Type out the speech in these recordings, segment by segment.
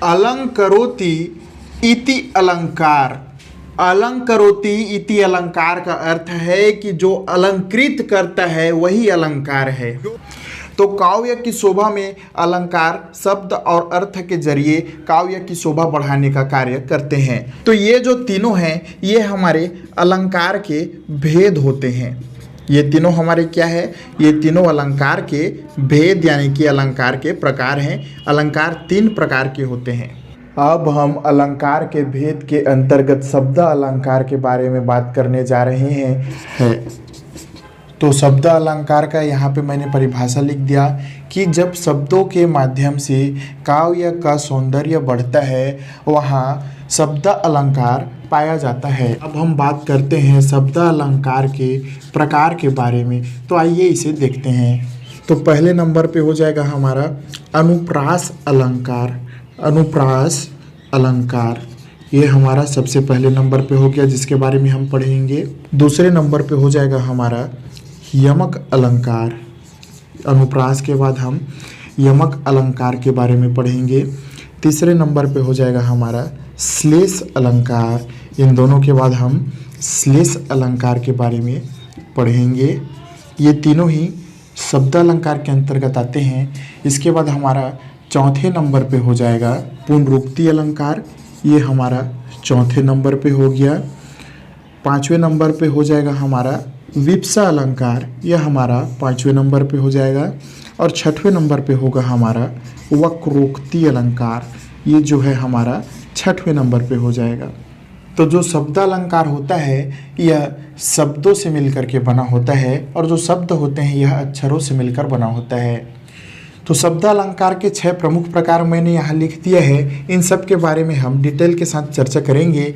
अलंकरोति इति अलंकार। अलंकरोति इति अलंकार का अर्थ है कि जो अलंकृत करता है वही अलंकार है। तो काव्य की शोभा में अलंकार शब्द और अर्थ के जरिए काव्य की शोभा बढ़ाने का कार्य करते हैं। तो ये जो तीनों हैं ये हमारे अलंकार के भेद होते हैं। ये तीनों हमारे क्या है? ये तीनों अलंकार के भेद यानी कि अलंकार के प्रकार हैं। अलंकार 3 प्रकार के होते हैं। अब हम अलंकार के भेद के अंतर्गत शब्द अलंकार के बारे में बात करने जा रहे हैं। तो शब्द अलंकार का यहाँ पे मैंने परिभाषा लिख दिया कि जब शब्दों के माध्यम से काव्य का सौंदर्य बढ़ता है वहाँ शब्द अलंकार पाया जाता है। अब हम बात करते हैं शब्द अलंकार के प्रकार के बारे में। तो आइए इसे देखते हैं। तो पहले नंबर पे हो जाएगा हमारा अनुप्रास अलंकार। अनुप्रास अलंकार ये हमारा सबसे पहले नंबर पे हो गया जिसके बारे में हम पढ़ेंगे। दूसरे नंबर पे हो जाएगा हमारा यमक अलंकार। अनुप्रास के बाद हम यमक अलंकार के बारे में पढ़ेंगे। तीसरे नंबर पे हो जाएगा हमारा श्लेष अलंकार। इन दोनों के बाद हम श्लेष अलंकार के बारे में पढ़ेंगे। ये तीनों ही शब्द अलंकार के अंतर्गत आते हैं। इसके बाद हमारा चौथे नंबर पे हो जाएगा पुनरुक्ति अलंकार। ये हमारा चौथे नंबर पे हो गया। पाँचवें नंबर पे हो जाएगा हमारा विप्सा अलंकार। यह हमारा 5वें नंबर पे हो जाएगा। और 6वें नंबर पे होगा हमारा वक्रोक्ति अलंकार। ये जो है हमारा 6वें नंबर पे हो जाएगा। तो जो शब्द अलंकार होता है यह शब्दों से मिलकर के बना होता है और जो शब्द होते हैं यह अक्षरों से मिलकर बना होता है। तो शब्द अलंकार के 6 प्रमुख प्रकार मैंने यहाँ लिख दिया है। इन सब के बारे में हम डिटेल के साथ चर्चा करेंगे।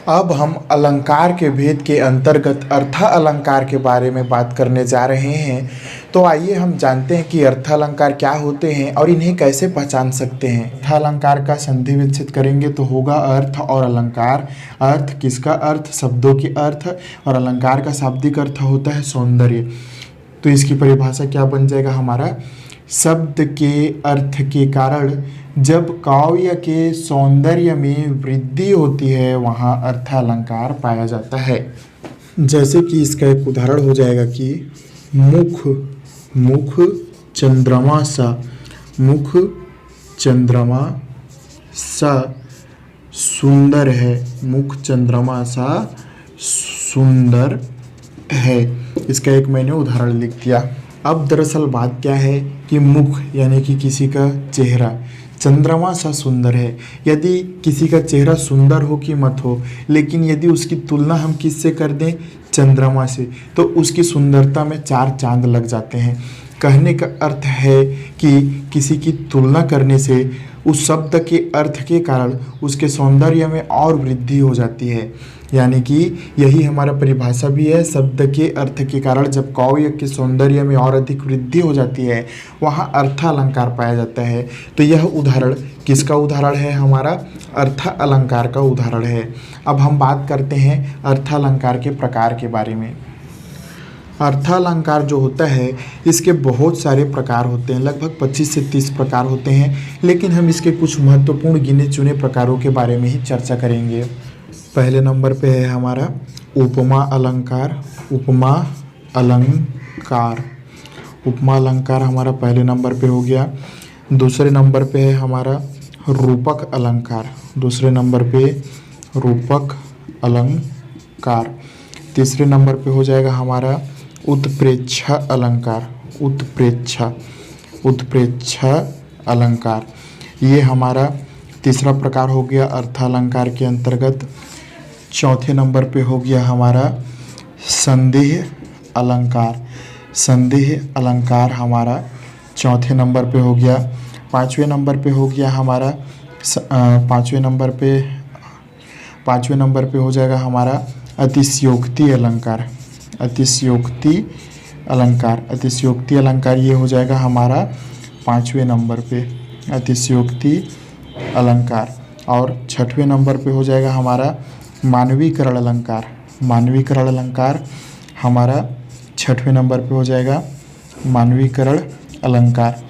अब हम अलंकार के भेद के अंतर्गत अर्थ अलंकार के बारे में बात करने जा रहे हैं। तो आइए हम जानते हैं कि अर्थ अलंकार क्या होते हैं और इन्हें कैसे पहचान सकते हैं। अर्थ अलंकार का संधि विच्छेद करेंगे तो होगा अर्थ और अलंकार। अर्थ किसका अर्थ? शब्दों की अर्थ। और अलंकार का शाब्दिक अर्थ होता है सौंदर्य। तो इसकी परिभाषा क्या बन जाएगा हमारा? शब्द के अर्थ के कारण जब काव्य के सौंदर्य में वृद्धि होती है वहाँ अर्थ अलंकार पाया जाता है। जैसे कि इसका एक उदाहरण हो जाएगा कि मुख मुख चंद्रमा सा। मुख चंद्रमा सा सुंदर है। मुख चंद्रमा सा सुंदर है। इसका एक मैंने उदाहरण लिख दिया। अब दरअसल बात क्या है कि मुख यानी कि किसी का चेहरा चंद्रमा सा सुंदर है। यदि किसी का चेहरा सुंदर हो कि मत हो, लेकिन यदि उसकी तुलना हम किससे कर दें? चंद्रमा से, तो उसकी सुंदरता में 4 चांद लग जाते हैं। कहने का अर्थ है कि किसी की तुलना करने से उस शब्द के अर्थ के कारण उसके सौंदर्य में और वृद्धि हो जाती है। यानी कि यही हमारा परिभाषा भी है। शब्द के अर्थ के कारण जब काव्य के सौंदर्य में और अधिक वृद्धि हो जाती है वहाँ अर्थ अलंकार पाया जाता है। तो यह उदाहरण किसका उदाहरण है? हमारा अर्थ अलंकार का उदाहरण है। अब हम बात करते हैं अर्थ अलंकार के प्रकार के बारे में। अर्थ अलंकार जो होता है इसके बहुत सारे प्रकार होते हैं। लगभग 25 से 30 प्रकार होते हैं, लेकिन हम इसके कुछ महत्वपूर्ण गिने चुने प्रकारों के बारे में ही चर्चा करेंगे। पहले नंबर पे है हमारा उपमा अलंकार। उपमा अलंकार उपमा अलंकार हमारा पहले नंबर पे हो गया। दूसरे नंबर पे है हमारा रूपक अलंकार। दूसरे नंबर पे रूपक अलंकार। तीसरे नंबर पे हो जाएगा हमारा उत्प्रेक्षा अलंकार। उत्प्रेक्षा अलंकार ये हमारा तीसरा प्रकार हो गया अर्थ अलंकार के अंतर्गत। चौथे नंबर पे हो गया हमारा संदेह अलंकार। संदेह अलंकार हमारा चौथे नंबर पे हो गया। पाँचवें नंबर पे हो गया हमारा पाँचवें नंबर पे हो जाएगा हमारा अतिशयोक्ति अलंकार। अतिशयोक्ति अलंकार ये हो जाएगा हमारा 5वें नंबर पे अतिशयोक्ति अलंकार। और 6वें नंबर पे हो जाएगा हमारा मानवीकरण अलंकार। मानवीकरण अलंकार हमारा 6वें नंबर पे हो जाएगा मानवीकरण अलंकार।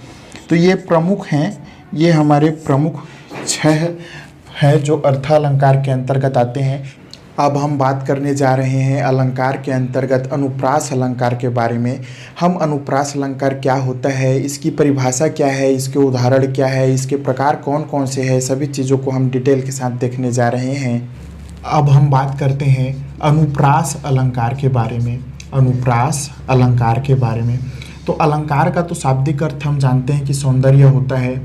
तो ये प्रमुख हैं, ये हमारे प्रमुख 6 है जो अर्थालंकार के अंतर्गत आते हैं। अब हम बात करने जा रहे हैं अलंकार के अंतर्गत अनुप्रास अलंकार के बारे में। हम अनुप्रास अलंकार क्या होता है, इसकी परिभाषा क्या है, इसके उदाहरण क्या है, इसके प्रकार कौन कौन से हैं, सभी चीज़ों को हम डिटेल के साथ देखने जा रहे हैं। अब हम बात करते हैं अनुप्रास अलंकार के बारे में। अनुप्रास अलंकार के बारे में तो अलंकार का तो शाब्दिक अर्थ हम जानते हैं कि सौंदर्य होता है,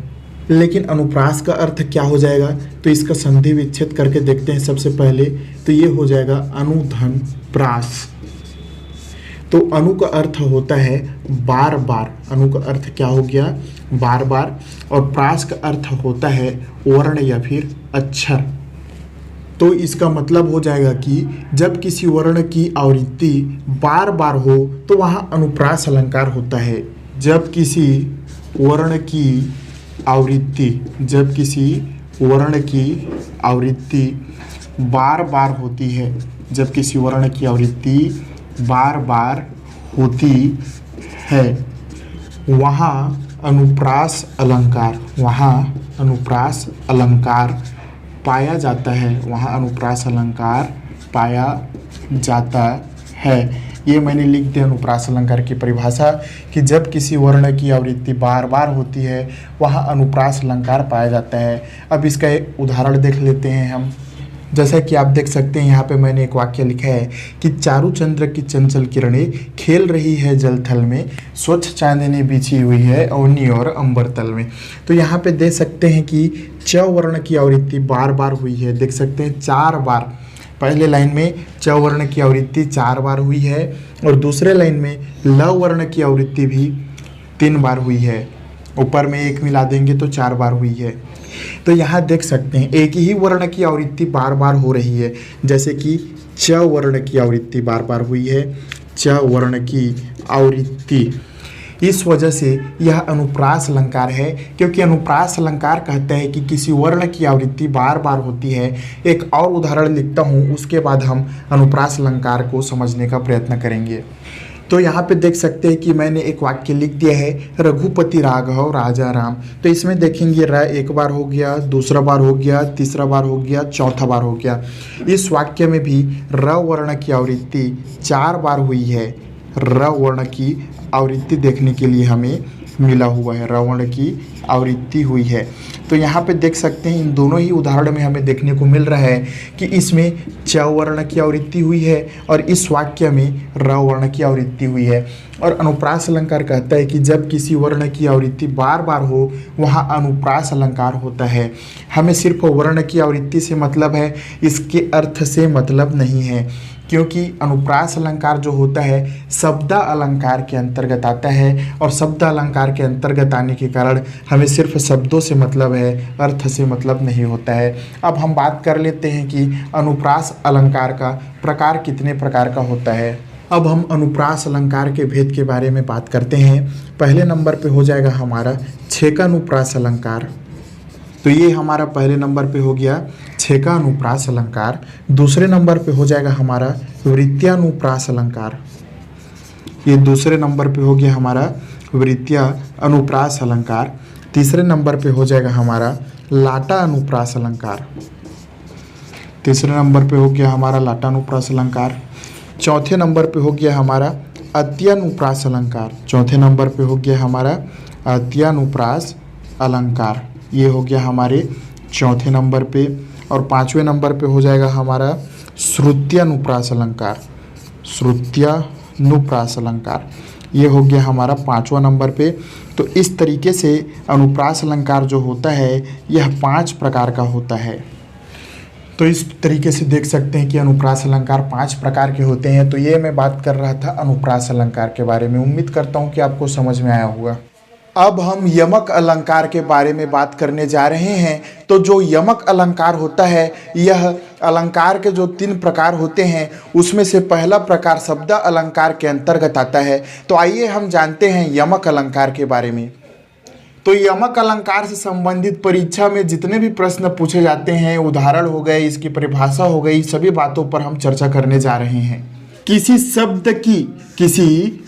लेकिन अनुप्रास का अर्थ क्या हो जाएगा, तो इसका संधि विच्छेद करके देखते हैं। सबसे पहले तो ये हो जाएगा अनुधन प्रास। तो अनु का अर्थ होता है बार बार, अनु का अर्थ क्या हो गया, बार बार, और प्रास का अर्थ होता है वर्ण या फिर अक्षर। तो इसका मतलब हो जाएगा कि जब किसी वर्ण की आवृत्ति बार बार हो तो वहाँ अनुप्रास अलंकार होता है। जब किसी वर्ण की आवृत्ति, जब किसी वर्ण की आवृत्ति बार बार होती है, जब किसी वर्ण की आवृत्ति बार बार होती है, वहाँ अनुप्रास अलंकार, वहाँ अनुप्रास अलंकार पाया जाता है, वहाँ अनुप्रास अलंकार पाया जाता है। ये मैंने लिख दिया अनुप्रास अलंकार की परिभाषा कि जब किसी वर्ण की आवृत्ति बार बार होती है वहाँ अनुप्रास अलंकार पाया जाता है। अब इसका एक उदाहरण देख लेते हैं हम। जैसा कि आप देख सकते हैं यहाँ पे मैंने एक वाक्य लिखा है कि चारु चंद्र की चंचल किरणें खेल रही है जल थल में, स्वच्छ चांदनी बिछी हुई है अवनी और अंबर तल में। तो यहाँ पे देख सकते हैं कि च वर्ण की आवृत्ति बार बार हुई है, देख सकते हैं 4 बार। पहले लाइन में च वर्ण की आवृत्ति 4 बार हुई है और दूसरे लाइन में ल वर्ण की आवृत्ति भी 3 बार हुई है, ऊपर में 1 मिला देंगे तो 4 बार हुई है। तो यहाँ देख सकते हैं एक ही वर्ण की आवृत्ति बार बार हो रही है, जैसे कि च वर्ण की आवृत्ति बार बार हुई है, च वर्ण की आवृत्ति। इस वजह से यह अनुप्रास अलंकार है, क्योंकि अनुप्रास अलंकार कहता है कि किसी वर्ण की आवृत्ति बार बार होती है। एक और उदाहरण लिखता हूँ, उसके बाद हम अनुप्रास अलंकार को समझने का प्रयत्न करेंगे। तो यहाँ पे देख सकते हैं कि मैंने एक वाक्य लिख दिया है, रघुपति राघव राजा राम। तो इसमें देखेंगे र 1 बार हो गया, दूसरा बार हो गया, तीसरा बार हो गया, चौथा बार हो गया। इस वाक्य में भी र वर्ण की आवृत्ति 4 बार हुई है। र वर्ण की आवृत्ति देखने के लिए हमें मिला हुआ है, र वर्ण की आवृत्ति हुई है। तो यहाँ पे देख सकते हैं इन दोनों ही उदाहरण में हमें देखने को मिल रहा है कि इसमें च वर्ण की आवृत्ति हुई है और इस वाक्य में र वर्ण की आवृत्ति हुई है। और अनुप्रास अलंकार कहता है कि जब किसी वर्ण की आवृत्ति बार बार हो वहाँ अनुप्रास अलंकार होता है। हमें सिर्फ वर्ण की आवृत्ति से मतलब है, इसके अर्थ से मतलब नहीं है, क्योंकि अनुप्रास अलंकार जो होता है शब्द अलंकार के अंतर्गत आता है और शब्द अलंकार के अंतर्गत आने के कारण हमें सिर्फ शब्दों से मतलब है, अर्थ से मतलब नहीं होता है। अब हम बात कर लेते हैं कि अनुप्रास अलंकार का प्रकार कितने प्रकार का होता है। अब हम अनुप्रास अलंकार के भेद के बारे में बात करते हैं। पहले नंबर पे हो जाएगा हमारा छेकानुप्रास अलंकार। तो ये हमारा पहले नंबर पे हो गया छेकानुप्रास अलंकार। दूसरे नंबर पे हो जाएगा हमारा वृत्त्यानुप्रास अलंकार। ये दूसरे नंबर पे हो गया हमारा वृत्तीय अनुप्रास अलंकार। तीसरे नंबर पे हो जाएगा हमारा लाटा अनुप्रास अलंकार। तीसरे नंबर पे हो गया हमारा लाटा अनुप्रास अलंकार। चौथे नंबर पे हो गया हमारा अत्यनुप्रास अलंकार। चौथे नंबर पे हो गया हमारा अत्यनुप्रास अलंकार। ये हो गया हमारे चौथे नंबर पे। और पाँचवें नंबर पे हो जाएगा हमारा श्रुत्यनुप्रास अलंकार। श्रुत्यनुप्रास अलंकार ये हो गया हमारा 5वां नंबर पे। तो इस तरीके से अनुप्रास अलंकार जो होता है यह 5 प्रकार का होता है। तो इस तरीके से देख सकते हैं कि अनुप्रास अलंकार 5 प्रकार के होते हैं। तो ये मैं बात कर रहा था अनुप्रास अलंकार के बारे में। उम्मीद करता हूँ कि आपको समझ में आया होगा। अब हम यमक अलंकार के बारे में बात करने जा रहे हैं। तो जो यमक अलंकार होता है यह अलंकार के जो 3 प्रकार होते हैं उसमें से पहला प्रकार शब्द अलंकार के अंतर्गत आता है। तो आइए हम जानते हैं यमक अलंकार के बारे में। तो यमक अलंकार से संबंधित परीक्षा में जितने भी प्रश्न पूछे जाते हैं, उदाहरण हो गए, इसकी परिभाषा हो गई, सभी बातों पर हम चर्चा करने जा रहे हैं। किसी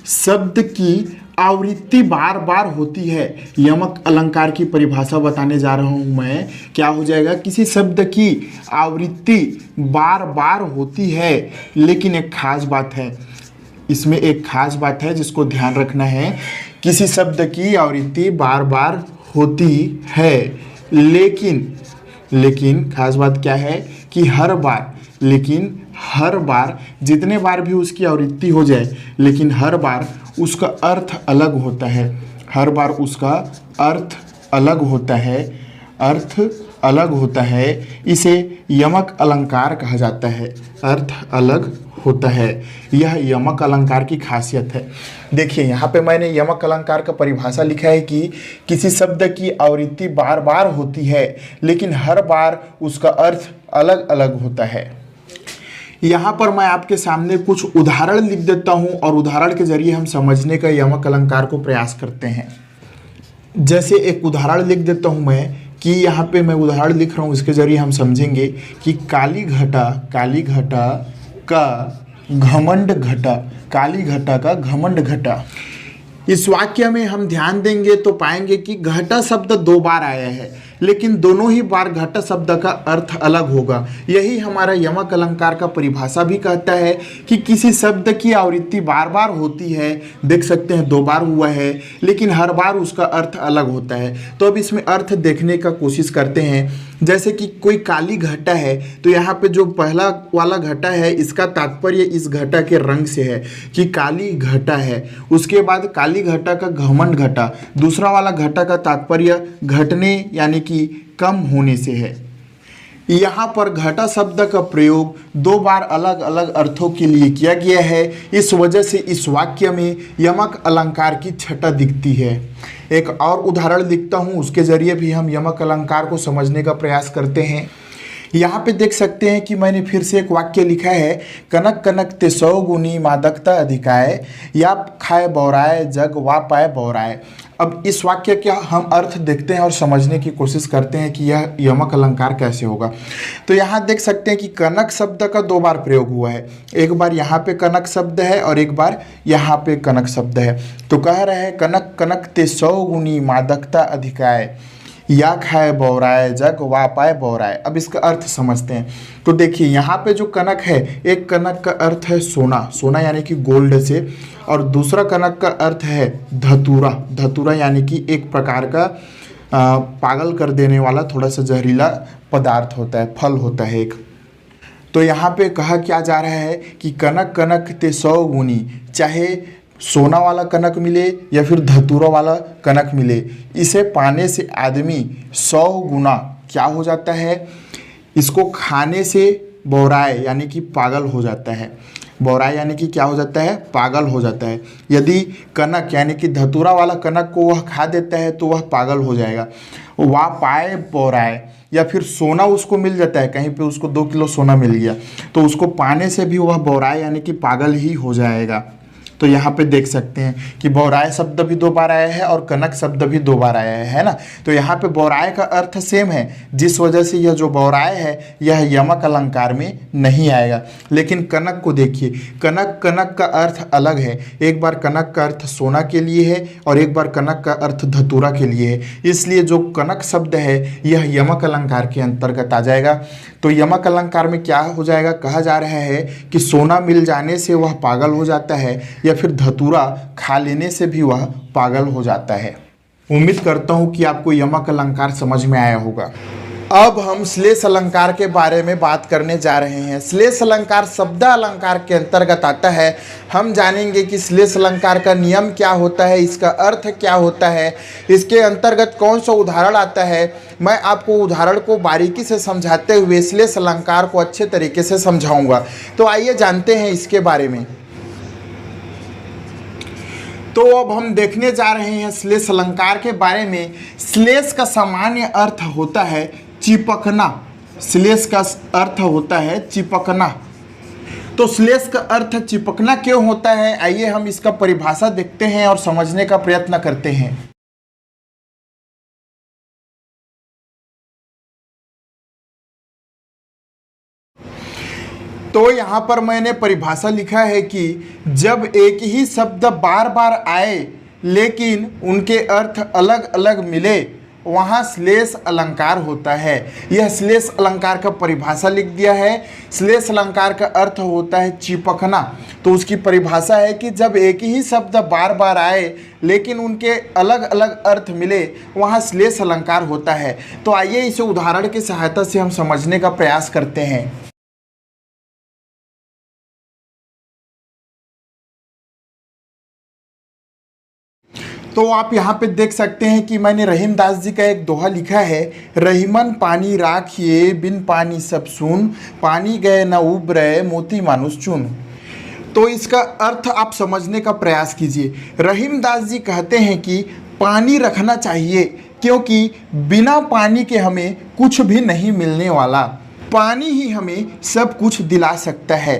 शब्द की आवृत्ति बार बार होती है। यमक अलंकार की परिभाषा बताने जा रहा हूं मैं। क्या हो जाएगा? किसी शब्द की आवृत्ति बार बार होती है, लेकिन एक खास बात है, इसमें एक खास बात है जिसको ध्यान रखना है। किसी शब्द की आवृत्ति बार बार होती है, लेकिन खास बात क्या है कि हर बार जितने बार भी उसकी आवृत्ति हो जाए, लेकिन हर बार उसका अर्थ अलग होता है। हर बार उसका अर्थ अलग होता है। इसे यमक अलंकार कहा जाता है। अर्थ अलग होता है, यह यमक अलंकार की खासियत है। देखिए यहाँ पे मैंने यमक अलंकार का परिभाषा लिखा है कि किसी शब्द की आवृत्ति बार बार होती है, लेकिन हर बार उसका अर्थ अलग अलग होता है। यहाँ पर मैं आपके सामने कुछ उदाहरण लिख देता हूँ और उदाहरण के जरिए हम समझने का यमक अलंकार को प्रयास करते हैं। जैसे एक उदाहरण लिख देता हूँ मैं कि यहाँ पे मैं उदाहरण लिख रहा हूँ, इसके जरिए हम समझेंगे कि काली घटा का घमंड घटा। काली घटा का घमंड घटा। इस वाक्य में हम ध्यान देंगे तो पाएंगे कि घटा शब्द 2 बार आया है, लेकिन दोनों ही बार घटा शब्द का अर्थ अलग होगा। यही हमारा यमक अलंकार का परिभाषा भी कहता है कि किसी शब्द की आवृत्ति बार बार होती है। देख सकते हैं 2 बार हुआ है, लेकिन हर बार उसका अर्थ अलग होता है। तो अब इसमें अर्थ देखने का कोशिश करते हैं। जैसे कि कोई काली घटा है, तो यहाँ पे जो पहला वाला घटा है, इसका तात्पर्य इस घटा के रंग से है कि काली घटा है। उसके बाद काली घटा का घमंड घटा, दूसरा वाला घटा का तात्पर्य घटने यानी कि कम होने से है। यहाँ पर घटा शब्द का प्रयोग 2 बार अलग अलग अर्थों के लिए किया गया है। इस वजह से इस वाक्य में यमक अलंकार की छटा दिखती है। एक और उदाहरण लिखता हूँ, उसके जरिए भी हम यमक अलंकार को समझने का प्रयास करते हैं। यहाँ पे देख सकते हैं कि मैंने फिर से एक वाक्य लिखा है, कनक कनक ते 100 गुनी मादकता अधिकाय, या खाए बौराए जग वा पाए बौराए। अब इस वाक्य का हम अर्थ देखते हैं और समझने की कोशिश करते हैं कि यह यमक अलंकार कैसे होगा। तो यहाँ देख सकते हैं कि कनक शब्द का 2 बार प्रयोग हुआ है। एक बार यहाँ पे कनक शब्द है और एक बार यहाँ पे कनक शब्द है। तो कह रहे हैं कनक कनक ते 100 गुनी मादकता अधिकाय, या खाए बौराए जग वा पाए बौराए। अब इसका अर्थ समझते हैं। तो देखिए यहाँ पे जो कनक है, एक कनक का अर्थ है सोना यानी कि गोल्ड से, और दूसरा कनक का अर्थ है धतूरा यानी कि एक प्रकार का पागल कर देने वाला थोड़ा सा जहरीला पदार्थ होता है, फल होता है एक। तो यहाँ पे कहा क्या जा रहा है कि कनक कनक ते 100 गुनी, चाहे सोना वाला कनक मिले या फिर धतूरा वाला कनक मिले, इसे पाने से आदमी 100 गुना क्या हो जाता है, इसको खाने से बौराए यानी कि पागल हो जाता है। बौराए यानी कि क्या हो जाता है, पागल हो जाता है। यदि कनक यानी कि धतूरा वाला कनक को वह खा देता है तो वह पागल हो जाएगा। वा पाए बौराए, या फिर सोना उसको मिल जाता है, कहीं पे उसको 2 किलो सोना मिल गया तो उसको पाने से भी वह बौराए यानी कि पागल ही हो जाएगा। तो यहाँ पे देख सकते हैं कि बौराए शब्द भी 2 बार आया है और कनक शब्द भी 2 बार आया है ना। तो यहाँ पे बौराए का अर्थ सेम है, जिस वजह से यह जो बौराए है यह यमक अलंकार में नहीं आएगा। लेकिन कनक को देखिए, कनक का अर्थ अलग है। एक बार कनक का अर्थ सोना के लिए है और एक बार कनक का अर्थ धतूरा के लिए है। इसलिए जो कनक शब्द है यह यमक अलंकार के अंतर्गत आ जाएगा। तो यमक अलंकार में क्या हो जाएगा, कहा जा रहा है कि सोना मिल जाने से वह पागल हो जाता है या फिर धतूरा खा लेने से भी वह पागल हो जाता है। उम्मीद करता हूँ कि आपको यमक अलंकार समझ में आया होगा। अब हम श्लेष अलंकार के बारे में बात करने जा रहे हैं। श्लेष अलंकार शब्द अलंकार के अंतर्गत आता है। हम जानेंगे कि श्लेष अलंकार का नियम क्या होता है, इसका अर्थ क्या होता है, इसके अंतर्गत कौन सा उदाहरण आता है। मैं आपको उदाहरण को बारीकी से समझाते हुए श्लेष अलंकार को अच्छे तरीके से समझाऊंगा। तो आइए जानते हैं इसके बारे में। तो अब हम देखने जा रहे हैं श्लेष अलंकार के बारे में। श्लेष का सामान्य अर्थ होता है चिपकना। श्लेष का अर्थ होता है चिपकना। तो श्लेष का अर्थ चिपकना क्यों होता है, आइए हम इसका परिभाषा देखते हैं और समझने का प्रयत्न करते हैं। तो यहाँ पर मैंने परिभाषा लिखा है कि जब एक ही शब्द बार बार आए लेकिन उनके अर्थ अलग अलग मिले, वहाँ श्लेष अलंकार होता है। यह श्लेष अलंकार का परिभाषा लिख दिया है। श्लेष अलंकार का अर्थ होता है चिपकना। तो उसकी परिभाषा है कि जब एक ही शब्द बार बार आए लेकिन उनके अलग अलग अर्थ मिले, वहाँ श्लेष अलंकार होता है। तो आइए इसे उदाहरण की सहायता से हम समझने का प्रयास करते हैं। तो आप यहाँ पे देख सकते हैं कि मैंने रहीमदास जी का एक दोहा लिखा है, रहीमन पानी राखिए बिन पानी सब सून, पानी गए न उबरे मोती मानुष चुन। तो इसका अर्थ आप समझने का प्रयास कीजिए। रहीमदास जी कहते हैं कि पानी रखना चाहिए, क्योंकि बिना पानी के हमें कुछ भी नहीं मिलने वाला। पानी ही हमें सब कुछ दिला सकता है।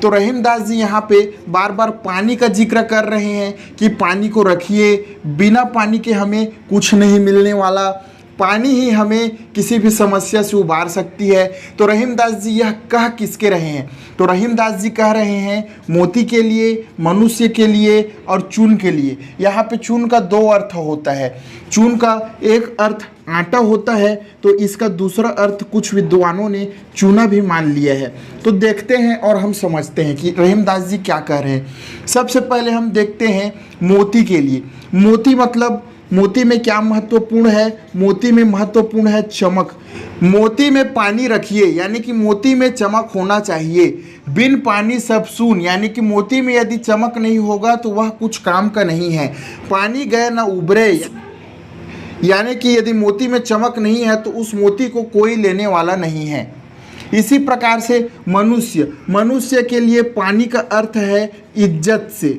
तो रहीमदास जी यहाँ पे बार बार पानी का जिक्र कर रहे हैं कि पानी को रखिए, बिना पानी के हमें कुछ नहीं मिलने वाला। पानी ही हमें किसी भी समस्या से उबार सकती है। तो रहीमदास जी यह कह किसके रहे हैं? तो रहीमदास जी कह रहे हैं मोती के लिए, मनुष्य के लिए और चून के लिए। यहाँ पे चून का दो अर्थ होता है। चून का एक अर्थ आटा होता है, तो इसका दूसरा अर्थ कुछ विद्वानों ने चूना भी मान लिया है। तो देखते हैं और हम समझते हैं कि रहीमदास जी क्या कह रहे हैं। सबसे पहले हम देखते हैं मोती के लिए। मोती मतलब मोती में क्या महत्वपूर्ण है? मोती में महत्वपूर्ण है चमक। मोती में पानी रखिए, यानी कि मोती में चमक होना चाहिए। बिन पानी सब सून, यानी कि मोती में यदि चमक नहीं होगा तो वह कुछ काम का नहीं है। पानी गए न उबरे, यानी कि यदि मोती में चमक नहीं है तो उस मोती को कोई लेने वाला नहीं है। इसी प्रकार से मनुष्य के लिए पानी का अर्थ है इज्जत से।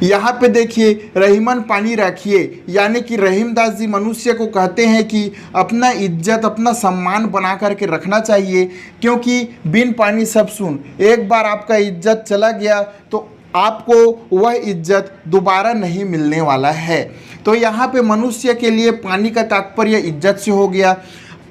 यहाँ पे देखिए, रहीमन पानी रखिए, यानी कि रहीमदास जी मनुष्य को कहते हैं कि अपना इज्जत, अपना सम्मान बना करके रखना चाहिए, क्योंकि बिन पानी सब सून। एक बार आपका इज्जत चला गया तो आपको वह इज्जत दोबारा नहीं मिलने वाला है। तो यहाँ पे मनुष्य के लिए पानी का तात्पर्य इज्जत से हो गया।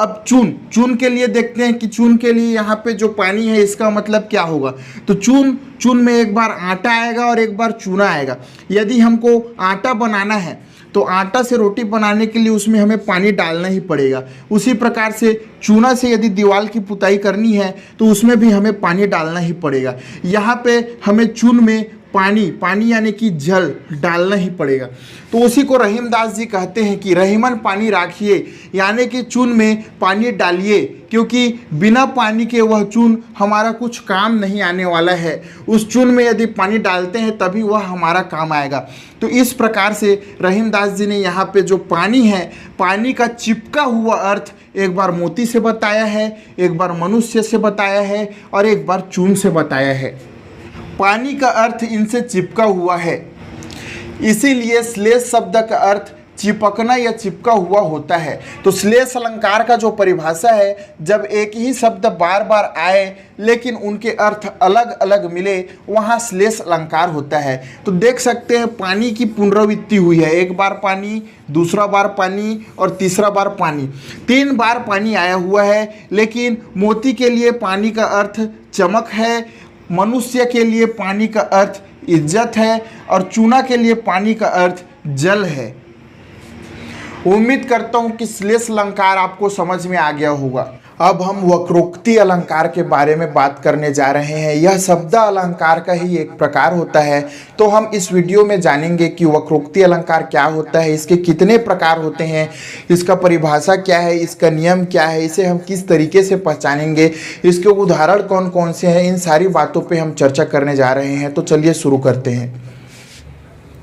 अब चून के लिए देखते हैं कि चून के लिए यहाँ पे जो पानी है इसका मतलब क्या होगा। तो चून में एक बार आटा आएगा और एक बार चूना आएगा। यदि हमको आटा बनाना है तो आटा से रोटी बनाने के लिए उसमें हमें पानी डालना ही पड़ेगा। उसी प्रकार से चूना से यदि दीवार की पुताई करनी है तो उसमें भी हमें पानी डालना ही पड़ेगा। यहाँ पे हमें चून में पानी यानी कि जल डालना ही पड़ेगा। तो उसी को रहीमदास जी कहते हैं कि रहीमन पानी राखिए, यानी कि चून में पानी डालिए, क्योंकि बिना पानी के वह चून हमारा कुछ काम नहीं आने वाला है। उस चून में यदि पानी डालते हैं तभी वह हमारा काम आएगा। तो इस प्रकार से रहीमदास जी ने यहाँ पे जो पानी है, पानी का चिपका हुआ अर्थ एक बार मोती से बताया है, एक बार मनुष्य से बताया है और एक बार चून से बताया है। पानी का अर्थ इनसे चिपका हुआ है, इसीलिए श्लेष शब्द का अर्थ चिपकना या चिपका हुआ होता है। तो श्लेष अलंकार का जो परिभाषा है, जब एक ही शब्द बार बार आए लेकिन उनके अर्थ अलग अलग मिले, वहाँ श्लेष अलंकार होता है। तो देख सकते हैं पानी की पुनरावृत्ति हुई है। एक बार पानी, दूसरा बार पानी और तीसरा बार पानी। 3 बार पानी आया हुआ है, लेकिन मोती के लिए पानी का अर्थ चमक है, मनुष्य के लिए पानी का अर्थ इज्जत है और चूना के लिए पानी का अर्थ जल है। उम्मीद करता हूं कि श्लेष अलंकार आपको समझ में आ गया होगा। अब हम वक्रोक्ति अलंकार के बारे में बात करने जा रहे हैं। यह शब्द अलंकार का ही एक प्रकार होता है। तो हम इस वीडियो में जानेंगे कि वक्रोक्ति अलंकार क्या होता है, इसके कितने प्रकार होते हैं, इसका परिभाषा क्या है, इसका नियम क्या है, इसे हम किस तरीके से पहचानेंगे, इसके उदाहरण कौन कौन से हैं, इन सारी बातों पर हम चर्चा करने जा रहे हैं। तो चलिए शुरू करते हैं।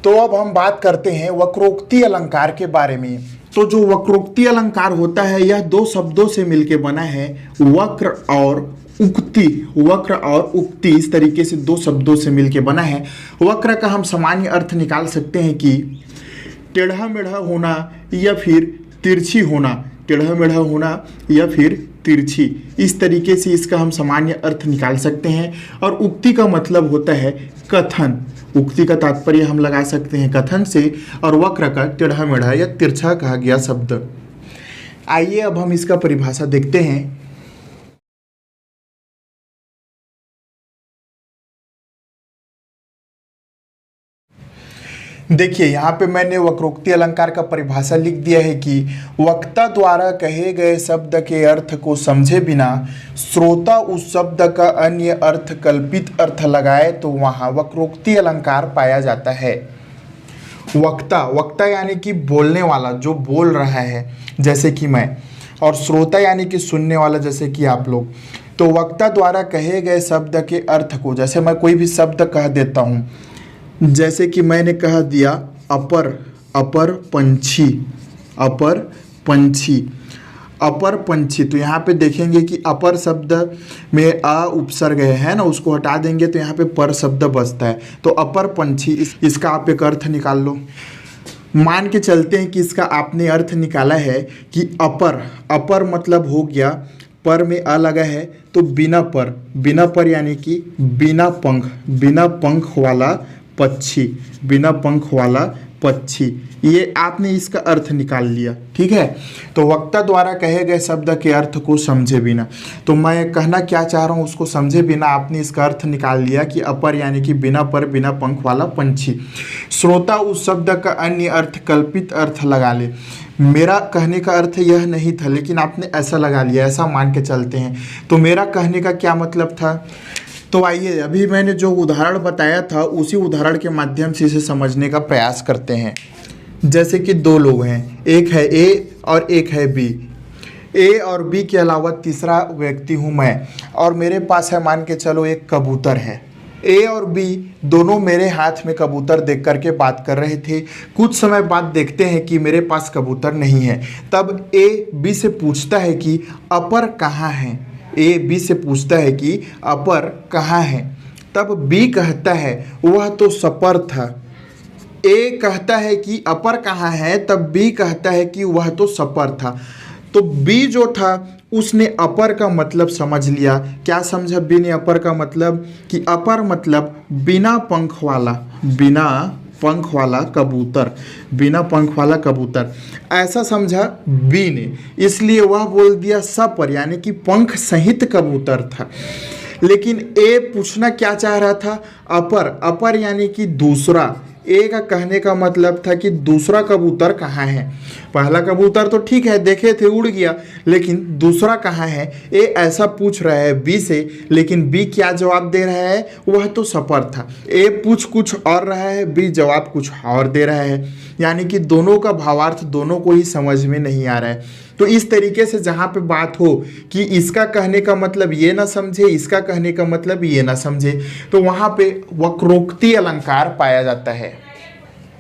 तो अब हम बात करते हैं वक्रोक्ति अलंकार के बारे में। तो जो वक्रोक्ति अलंकार होता है यह 2 शब्दों से मिलकर बना है, वक्र और उक्ति। वक्र और उक्ति इस तरीके से 2 शब्दों से मिलकर बना है। वक्र का हम सामान्य अर्थ निकाल सकते हैं कि टेढ़ा मेढ़ा होना या फिर तिरछी होना, टेढ़ा मेढ़ा होना या फिर तिरछी, इस तरीके से इसका हम सामान्य अर्थ निकाल सकते हैं। और उक्ति का मतलब होता है कथन। उक्ति का तात्पर्य हम लगा सकते हैं कथन से, और वक्र का टेढ़ा मेढ़ा या तिरछा कहा गया शब्द। आइए अब हम इसका परिभाषा देखते हैं। देखिए यहाँ पे मैंने वक्रोक्ति अलंकार का परिभाषा लिख दिया है कि वक्ता द्वारा कहे गए शब्द के अर्थ को समझे बिना श्रोता उस शब्द का अन्य अर्थ कल्पित अर्थ लगाए तो वहाँ वक्रोक्ति अलंकार पाया जाता है। वक्ता यानी कि बोलने वाला, जो बोल रहा है जैसे कि मैं, और श्रोता यानी कि सुनने वाला जैसे कि आप लोग। तो वक्ता द्वारा कहे गए शब्द के अर्थ को, जैसे मैं कोई भी शब्द कह देता हूँ, जैसे कि मैंने कह दिया अपर पंछी, तो यहाँ पे देखेंगे कि अपर शब्द में अ उपसर्ग है ना, उसको हटा देंगे तो यहाँ पे पर शब्द बचता है। तो अपर पंछी, इसका आप एक अर्थ निकाल लो। मान के चलते हैं कि इसका आपने अर्थ निकाला है कि अपर मतलब हो गया, पर में अ लगा है तो बिना पर यानी कि बिना पंख वाला पक्षी, ये आपने इसका अर्थ निकाल लिया। ठीक है, तो वक्ता द्वारा कहे गए शब्द के अर्थ को समझे बिना, तो मैं कहना क्या चाह रहा हूँ उसको समझे बिना आपने इसका अर्थ निकाल लिया कि अपर यानी कि बिना पर बिना पंख वाला पंछी। श्रोता उस शब्द का अन्य अर्थ कल्पित अर्थ लगा ले। मेरा कहने का अर्थ यह नहीं था, लेकिन आपने ऐसा लगा लिया, ऐसा मान के चलते हैं। तो मेरा कहने का क्या मतलब था, तो आइए अभी मैंने जो उदाहरण बताया था उसी उदाहरण के माध्यम से इसे समझने का प्रयास करते हैं। जैसे कि दो लोग हैं, एक है ए और एक है बी। ए और बी के अलावा तीसरा व्यक्ति हूँ मैं, और मेरे पास है मान के चलो एक कबूतर है। ए और बी दोनों मेरे हाथ में कबूतर देख करके बात कर रहे थे। कुछ समय बाद देखते हैं कि मेरे पास कबूतर नहीं है। तब ए बी से पूछता है कि अपर कहाँ है। ए बी से पूछता है कि अपर कहाँ है। तब बी कहता है वह तो सपर था। ए कहता है कि अपर कहाँ है, तब बी कहता है कि वह तो सपर था। तो बी जो था उसने अपर का मतलब समझ लिया। क्या समझा बी ने अपर का मतलब, कि अपर मतलब बिना पंख वाला कबूतर, ऐसा समझा बी ने। इसलिए वह बोल दिया सपर यानी कि पंख सहित कबूतर था। लेकिन ए पूछना क्या चाह रहा था, अपर यानी कि दूसरा। ए का कहने का मतलब था कि दूसरा कबूतर कहाँ है। पहला कबूतर तो ठीक है देखे थे उड़ गया, लेकिन दूसरा कहाँ है, ए ऐसा पूछ रहा है बी से। लेकिन बी क्या जवाब दे रहा है, वह तो सपर था। ए पूछ कुछ और रहा है, बी जवाब कुछ और दे रहा है। यानी कि दोनों का भावार्थ दोनों को ही समझ में नहीं आ रहा है। तो इस तरीके से जहाँ पे बात हो कि इसका कहने का मतलब ये ना समझे, इसका कहने का मतलब ये ना समझे, तो वहाँ पे वक्रोक्ति अलंकार पाया जाता है।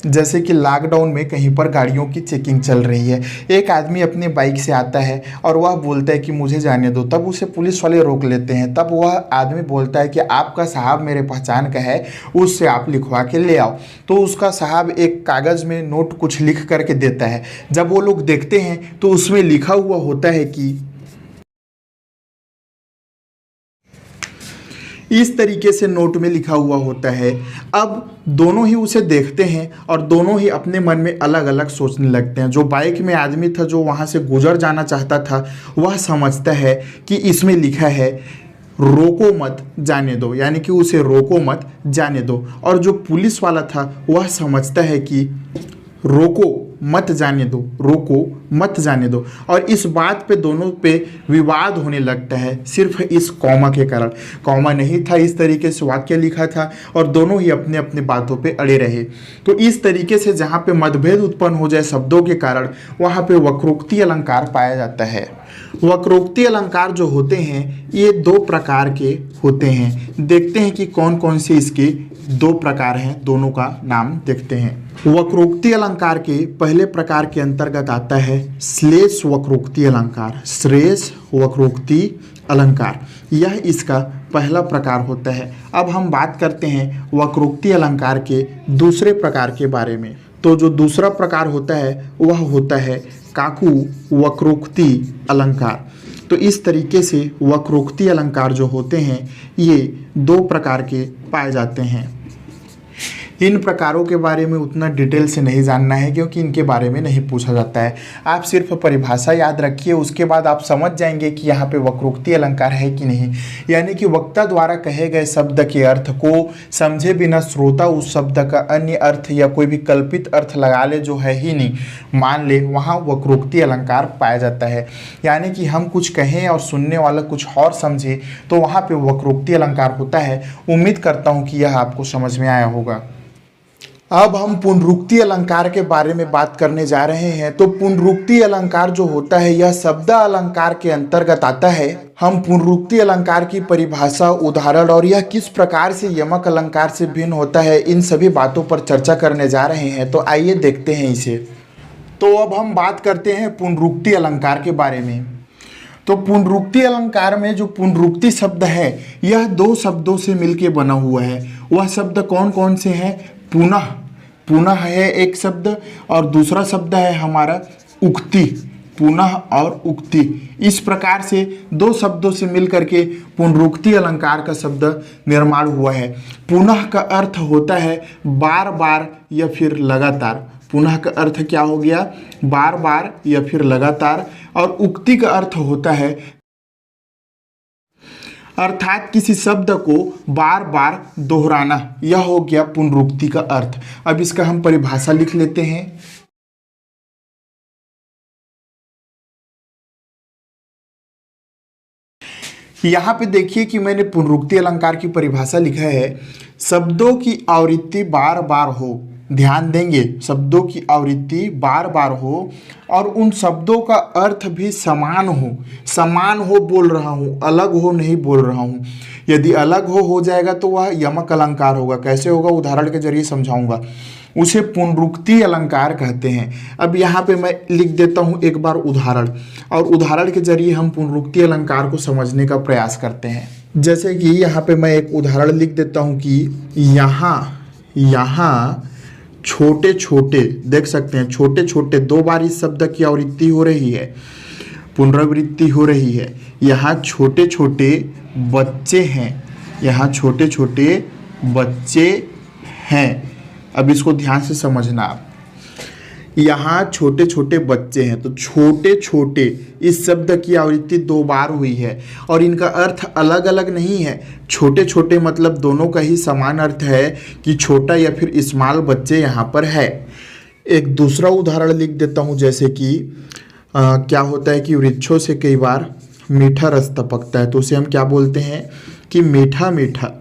जैसे कि लॉकडाउन में कहीं पर गाड़ियों की चेकिंग चल रही है, एक आदमी अपने बाइक से आता है और वह बोलता है कि मुझे जाने दो। तब उसे पुलिस वाले रोक लेते हैं। तब वह आदमी बोलता है कि आपका साहब मेरे पहचान का है, उससे आप लिखवा के ले आओ। तो उसका साहब एक कागज़ में नोट कुछ लिख करके देता है। जब वो लोग देखते हैं तो उसमें लिखा हुआ होता है कि इस तरीके से नोट में लिखा हुआ होता है। अब दोनों ही उसे देखते हैं और दोनों ही अपने मन में अलग अलग सोचने लगते हैं। जो बाइक में आदमी था, जो वहाँ से गुजर जाना चाहता था, वह समझता है कि इसमें लिखा है रोको मत जाने दो, यानी कि उसे रोको मत जाने दो। और जो पुलिस वाला था वह समझता है कि रोको मत जाने दो। और इस बात पे दोनों पे विवाद होने लगता है, सिर्फ इस कॉमा के कारण। कॉमा नहीं था, इस तरीके से वाक्य लिखा था और दोनों ही अपने अपने बातों पे अड़े रहे। तो इस तरीके से जहाँ पे मतभेद उत्पन्न हो जाए शब्दों के कारण, वहाँ पे वक्रोक्ति अलंकार पाया जाता है। वक्रोक्ति अलंकार जो होते हैं ये दो प्रकार के होते हैं। देखते हैं कि कौन कौन से इसके दो प्रकार हैं, दोनों का नाम देखते हैं। वक्रोक्ति अलंकार के पहले प्रकार के अंतर्गत आता है श्लेष वक्रोक्ति अलंकार। श्लेष वक्रोक्ति अलंकार, यह इसका पहला प्रकार होता है। अब हम बात करते हैं वक्रोक्ति अलंकार के दूसरे प्रकार के बारे में। तो जो दूसरा प्रकार होता है वह होता है काकू वक्रोक्ति अलंकार। तो इस तरीके से वक्रोक्ति अलंकार जो होते हैं ये दो प्रकार के पाए जाते हैं। इन प्रकारों के बारे में उतना डिटेल से नहीं जानना है क्योंकि इनके बारे में नहीं पूछा जाता है। आप सिर्फ परिभाषा याद रखिए, उसके बाद आप समझ जाएंगे कि यहाँ पे वक्रोक्ति अलंकार है कि नहीं। यानी कि वक्ता द्वारा कहे गए शब्द के अर्थ को समझे बिना श्रोता उस शब्द का अन्य अर्थ या कोई भी कल्पित अर्थ लगा ले जो है ही नहीं, मान ले, वहाँ वक्रोक्ति अलंकार पाया जाता है। यानी कि हम कुछ कहें और सुनने वाला कुछ और समझे तो वहाँ पे वक्रोक्ति अलंकार होता है। उम्मीद करता हूँ कि यह आपको समझ में आया होगा। अब हम पुनरुक्ति अलंकार के बारे में बात करने जा रहे हैं। तो पुनरुक्ति अलंकार जो होता है यह शब्द अलंकार के अंतर्गत आता है। हम पुनरुक्ति अलंकार की परिभाषा, उदाहरण और यह किस प्रकार से यमक अलंकार से भिन्न होता है, इन सभी बातों पर चर्चा करने जा रहे हैं। तो आइए देखते हैं इसे। तो अब हम बात करते हैं पुनरुक्ति अलंकार के बारे में। तो पुनरुक्ति अलंकार में जो पुनरुक्ति शब्द है यह दो शब्दों से मिलकर बना हुआ है। वह शब्द कौन कौन से हैं? पुनः, पुनः है एक शब्द, और दूसरा शब्द है हमारा उक्ति, पुनः और उक्ति। इस प्रकार से दो शब्दों से मिलकर के पुनरुक्ति अलंकार का शब्द निर्माण हुआ है। पुनः का अर्थ होता है बार बार या फिर लगातार। पुनः का अर्थ क्या हो गया? बार बार या फिर लगातार। और उक्ति का अर्थ होता है अर्थात किसी शब्द को बार बार दोहराना। यह हो गया पुनरुक्ति का अर्थ। अब इसका हम परिभाषा लिख लेते हैं। यहाँ पे देखिए कि मैंने पुनरुक्ति अलंकार की परिभाषा लिखा है, शब्दों की आवृत्ति बार बार हो। ध्यान देंगे, शब्दों की आवृत्ति बार बार हो और उन शब्दों का अर्थ भी समान हो। समान हो बोल रहा हूँ, अलग हो नहीं बोल रहा हूँ। यदि अलग हो जाएगा तो वह यमक अलंकार होगा। कैसे होगा? उदाहरण के जरिए समझाऊंगा। उसे पुनरुक्ति अलंकार कहते हैं। अब यहाँ पे मैं लिख देता हूँ एक बार उदाहरण, और उदाहरण के जरिए हम पुनरुक्ति अलंकार को समझने का प्रयास करते हैं। जैसे कि यहाँ पे मैं एक उदाहरण लिख देता हूँ कि यहाँ छोटे छोटे, देख सकते हैं छोटे छोटे, दो बार इस शब्द की आवृत्ति हो रही है, पुनरावृत्ति हो रही है। यहाँ छोटे छोटे बच्चे हैं, यहाँ छोटे छोटे बच्चे हैं। अब इसको ध्यान से समझना आप। यहाँ छोटे छोटे बच्चे हैं, तो छोटे छोटे इस शब्द की आवृत्ति दो बार हुई है और इनका अर्थ अलग अलग नहीं है। छोटे छोटे मतलब दोनों का ही समान अर्थ है कि छोटा या फिर स्मॉल बच्चे यहाँ पर है। एक दूसरा उदाहरण लिख देता हूँ, जैसे कि क्या होता है कि वृक्षों से कई बार मीठा रस टपकता है, तो उसे हम क्या बोलते हैं कि मीठा मीठा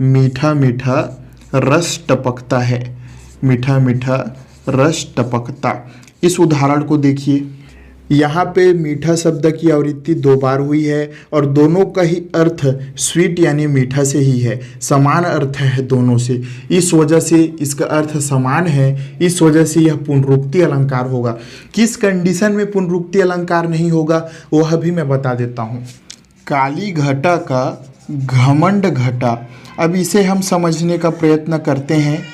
मीठा मीठा रस टपकता है, मीठा मीठा रस टपकता। इस उदाहरण को देखिए, यहाँ पे मीठा शब्द की आवृत्ति दो बार हुई है और दोनों का ही अर्थ स्वीट यानी मीठा से ही है, समान अर्थ है दोनों से। इस वजह से इसका अर्थ समान है, इस वजह से यह पुनरुक्ति अलंकार होगा। किस कंडीशन में पुनरुक्ति अलंकार नहीं होगा वह भी मैं बता देता हूँ। काली घटा का घमंड घटा। अब इसे हम समझने का प्रयत्न करते हैं।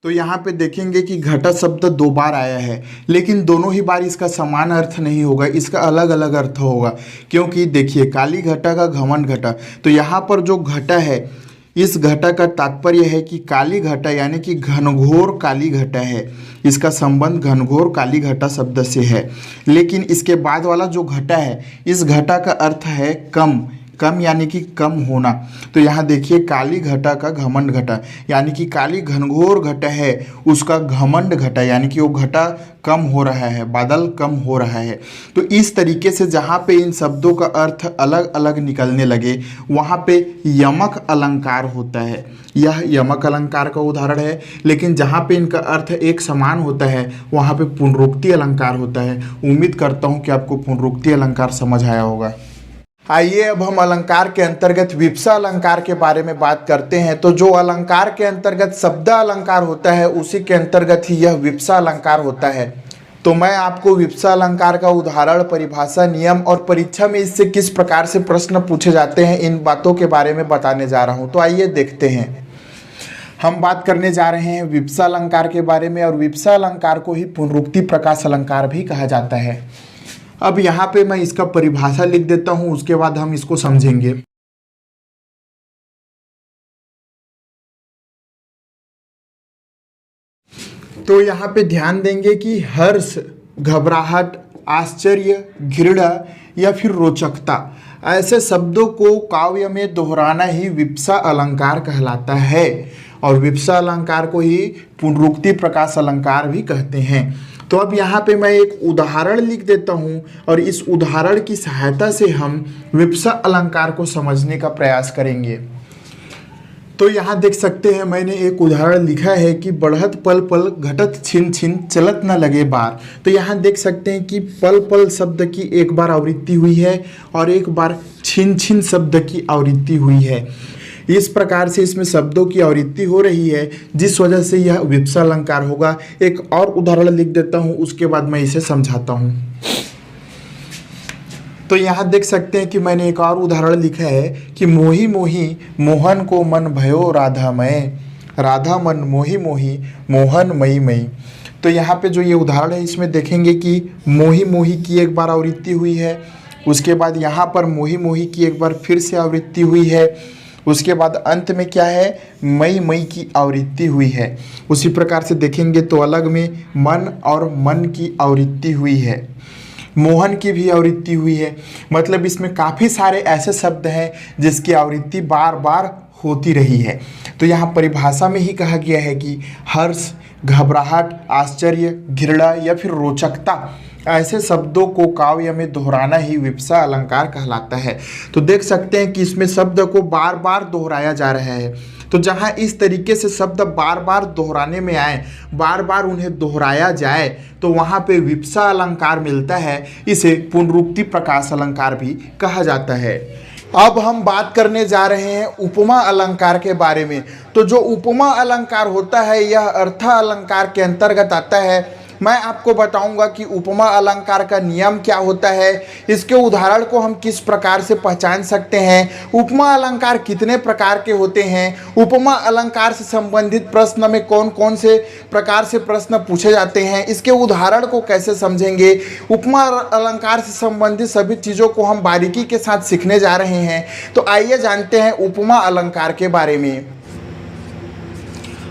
तो यहाँ पे देखेंगे कि घटा शब्द दो बार आया है, लेकिन दोनों ही बार इसका समान अर्थ नहीं होगा, इसका अलग अलग अर्थ होगा। क्योंकि देखिए काली घटा का घमंड घटा, तो यहाँ पर जो घटा है, इस घटा का तात्पर्य है कि काली घटा यानी कि घनघोर काली घटा है। इसका संबंध घनघोर काली घटा शब्द से है। लेकिन इसके बाद वाला जो घटा है, इस घटा का अर्थ है कम, कम यानी कि कम होना। तो यहाँ देखिए काली घटा का घमंड घटा, यानी कि काली घनघोर घटा है, उसका घमंड घटा यानी कि वो घटा कम हो रहा है, बादल कम हो रहा है। तो इस तरीके से जहाँ पे इन शब्दों का अर्थ अलग अलग निकलने लगे वहाँ पे यमक अलंकार होता है। यह यमक अलंकार का उदाहरण है। लेकिन जहाँ पे इनका अर्थ एक समान होता है वहाँ पे पुनरुक्ति अलंकार होता है। उम्मीद करता हूँ कि आपको पुनरुक्ति अलंकार समझ आया होगा। आइए अब हम अलंकार के अंतर्गत विवक्षा अलंकार के बारे में बात करते हैं। तो जो अलंकार के अंतर्गत शब्द अलंकार होता है उसी के अंतर्गत ही यह विवक्षा अलंकार होता है। तो मैं आपको विवक्षा अलंकार का उदाहरण, परिभाषा, नियम और परीक्षा में इससे किस प्रकार से प्रश्न पूछे जाते हैं इन बातों के बारे में बताने जा रहा हूँ। तो आइए देखते हैं। हम बात करने जा रहे हैं विवक्षा अलंकार के बारे में, और विवक्षा अलंकार को ही पुनरुक्ति प्रकाश अलंकार भी कहा जाता है। अब यहाँ पे मैं इसका परिभाषा लिख देता हूँ, उसके बाद हम इसको समझेंगे। तो यहाँ पे ध्यान देंगे कि हर्ष, घबराहट, आश्चर्य, घृणा या फिर रोचकता, ऐसे शब्दों को काव्य में दोहराना ही विप्सा अलंकार कहलाता है। और विप्सा अलंकार को ही पुनरुक्ति प्रकाश अलंकार भी कहते हैं। तो अब यहाँ पे मैं एक उदाहरण लिख देता हूँ और इस उदाहरण की सहायता से हम विप्सा अलंकार को समझने का प्रयास करेंगे। तो यहाँ देख सकते हैं मैंने एक उदाहरण लिखा है कि बढ़त पल पल, घटत छिन छिन, चलत न लगे बार। तो यहाँ देख सकते हैं कि पल पल शब्द की एक बार आवृत्ति हुई है और एक बार छिन छिन शब्द की आवृत्ति हुई है। इस प्रकार से इसमें शब्दों की आवृत्ति हो रही है, जिस वजह से यह विप्सा अलंकार होगा। एक और उदाहरण लिख देता हूँ, उसके बाद मैं इसे समझाता हूँ। तो यहाँ देख सकते हैं कि मैंने एक और उदाहरण लिखा है कि मोही मोही मोहन को मन भयो राधामय, राधा मन मोही मोही मोहन मई मई। तो यहाँ पे जो ये उदाहरण है इसमें देखेंगे कि मोही मोही की एक बार आवृत्ति हुई है, उसके बाद यहाँ पर मोही मोही की एक बार फिर से आवृत्ति हुई है, उसके बाद अंत में क्या है, मई मई की आवृत्ति हुई है। उसी प्रकार से देखेंगे तो अलग में मन और मन की आवृत्ति हुई है, मोहन की भी आवृत्ति हुई है। मतलब इसमें काफ़ी सारे ऐसे शब्द हैं जिसकी आवृत्ति बार बार होती रही है। तो यहाँ परिभाषा में ही कहा गया है कि हर्ष, घबराहट, आश्चर्य, घृणा या फिर रोचकता, ऐसे शब्दों को काव्य में दोहराना ही विप्सा अलंकार कहलाता है। तो देख सकते हैं कि इसमें शब्द को बार बार दोहराया जा रहा है। तो जहाँ इस तरीके से शब्द बार बार दोहराने में आए, बार बार उन्हें दोहराया जाए, तो वहाँ पे विप्सा अलंकार मिलता है। इसे पुनरुक्ति प्रकाश अलंकार भी कहा जाता है। अब हम बात करने जा रहे हैं उपमा अलंकार के बारे में। तो जो उपमा अलंकार होता है यह अर्थ अलंकार के अंतर्गत आता है। मैं आपको बताऊंगा कि उपमा अलंकार का नियम क्या होता है, इसके उदाहरण को हम किस प्रकार से पहचान सकते हैं, उपमा अलंकार कितने प्रकार के होते हैं, उपमा अलंकार से संबंधित प्रश्न में कौन कौन से प्रकार से प्रश्न पूछे जाते हैं, इसके उदाहरण को कैसे समझेंगे, उपमा अलंकार से संबंधित सभी चीज़ों को हम बारीकी के साथ सीखने जा रहे हैं। तो आइए जानते हैं उपमा अलंकार के बारे में।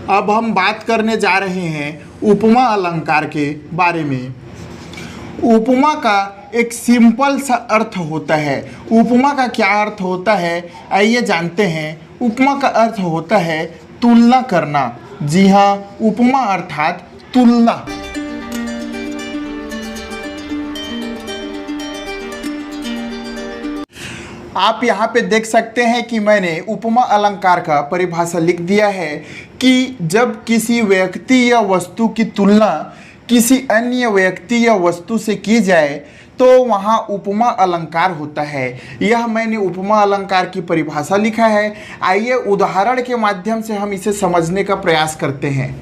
अब हम बात करने जा रहे हैं उपमा अलंकार के बारे में। उपमा का एक सिंपल सा अर्थ होता है। उपमा का क्या अर्थ होता है, आइए जानते हैं। उपमा का अर्थ होता है तुलना करना। जी हाँ, उपमा अर्थात तुलना। आप यहाँ पे देख सकते हैं कि मैंने उपमा अलंकार का परिभाषा लिख दिया है कि जब किसी व्यक्ति या वस्तु की तुलना किसी अन्य व्यक्ति या वस्तु से की जाए तो वहाँ उपमा अलंकार होता है। यह मैंने उपमा अलंकार की परिभाषा लिखा है। आइए उदाहरण के माध्यम से हम इसे समझने का प्रयास करते हैं।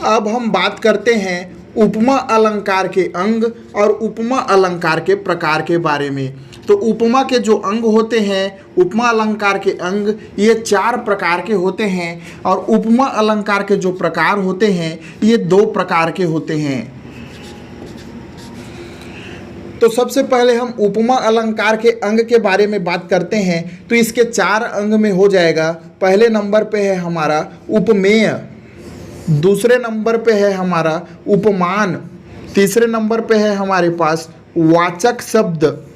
अब हम बात करते हैं उपमा अलंकार के अंग और उपमा अलंकार के प्रकार के बारे में। तो उपमा के जो अंग होते हैं, उपमा अलंकार के अंग, ये 4 प्रकार के होते हैं और उपमा अलंकार के जो प्रकार होते हैं ये 2 प्रकार के होते हैं। तो सबसे पहले हम उपमा अलंकार के अंग के बारे में बात करते हैं। तो इसके 4 अंग में हो जाएगा। पहले नंबर पे है हमारा उपमेय, दूसरे नंबर पे है हमारा उपमान, तीसरे नंबर पे है हमारे पास वाचक शब्द,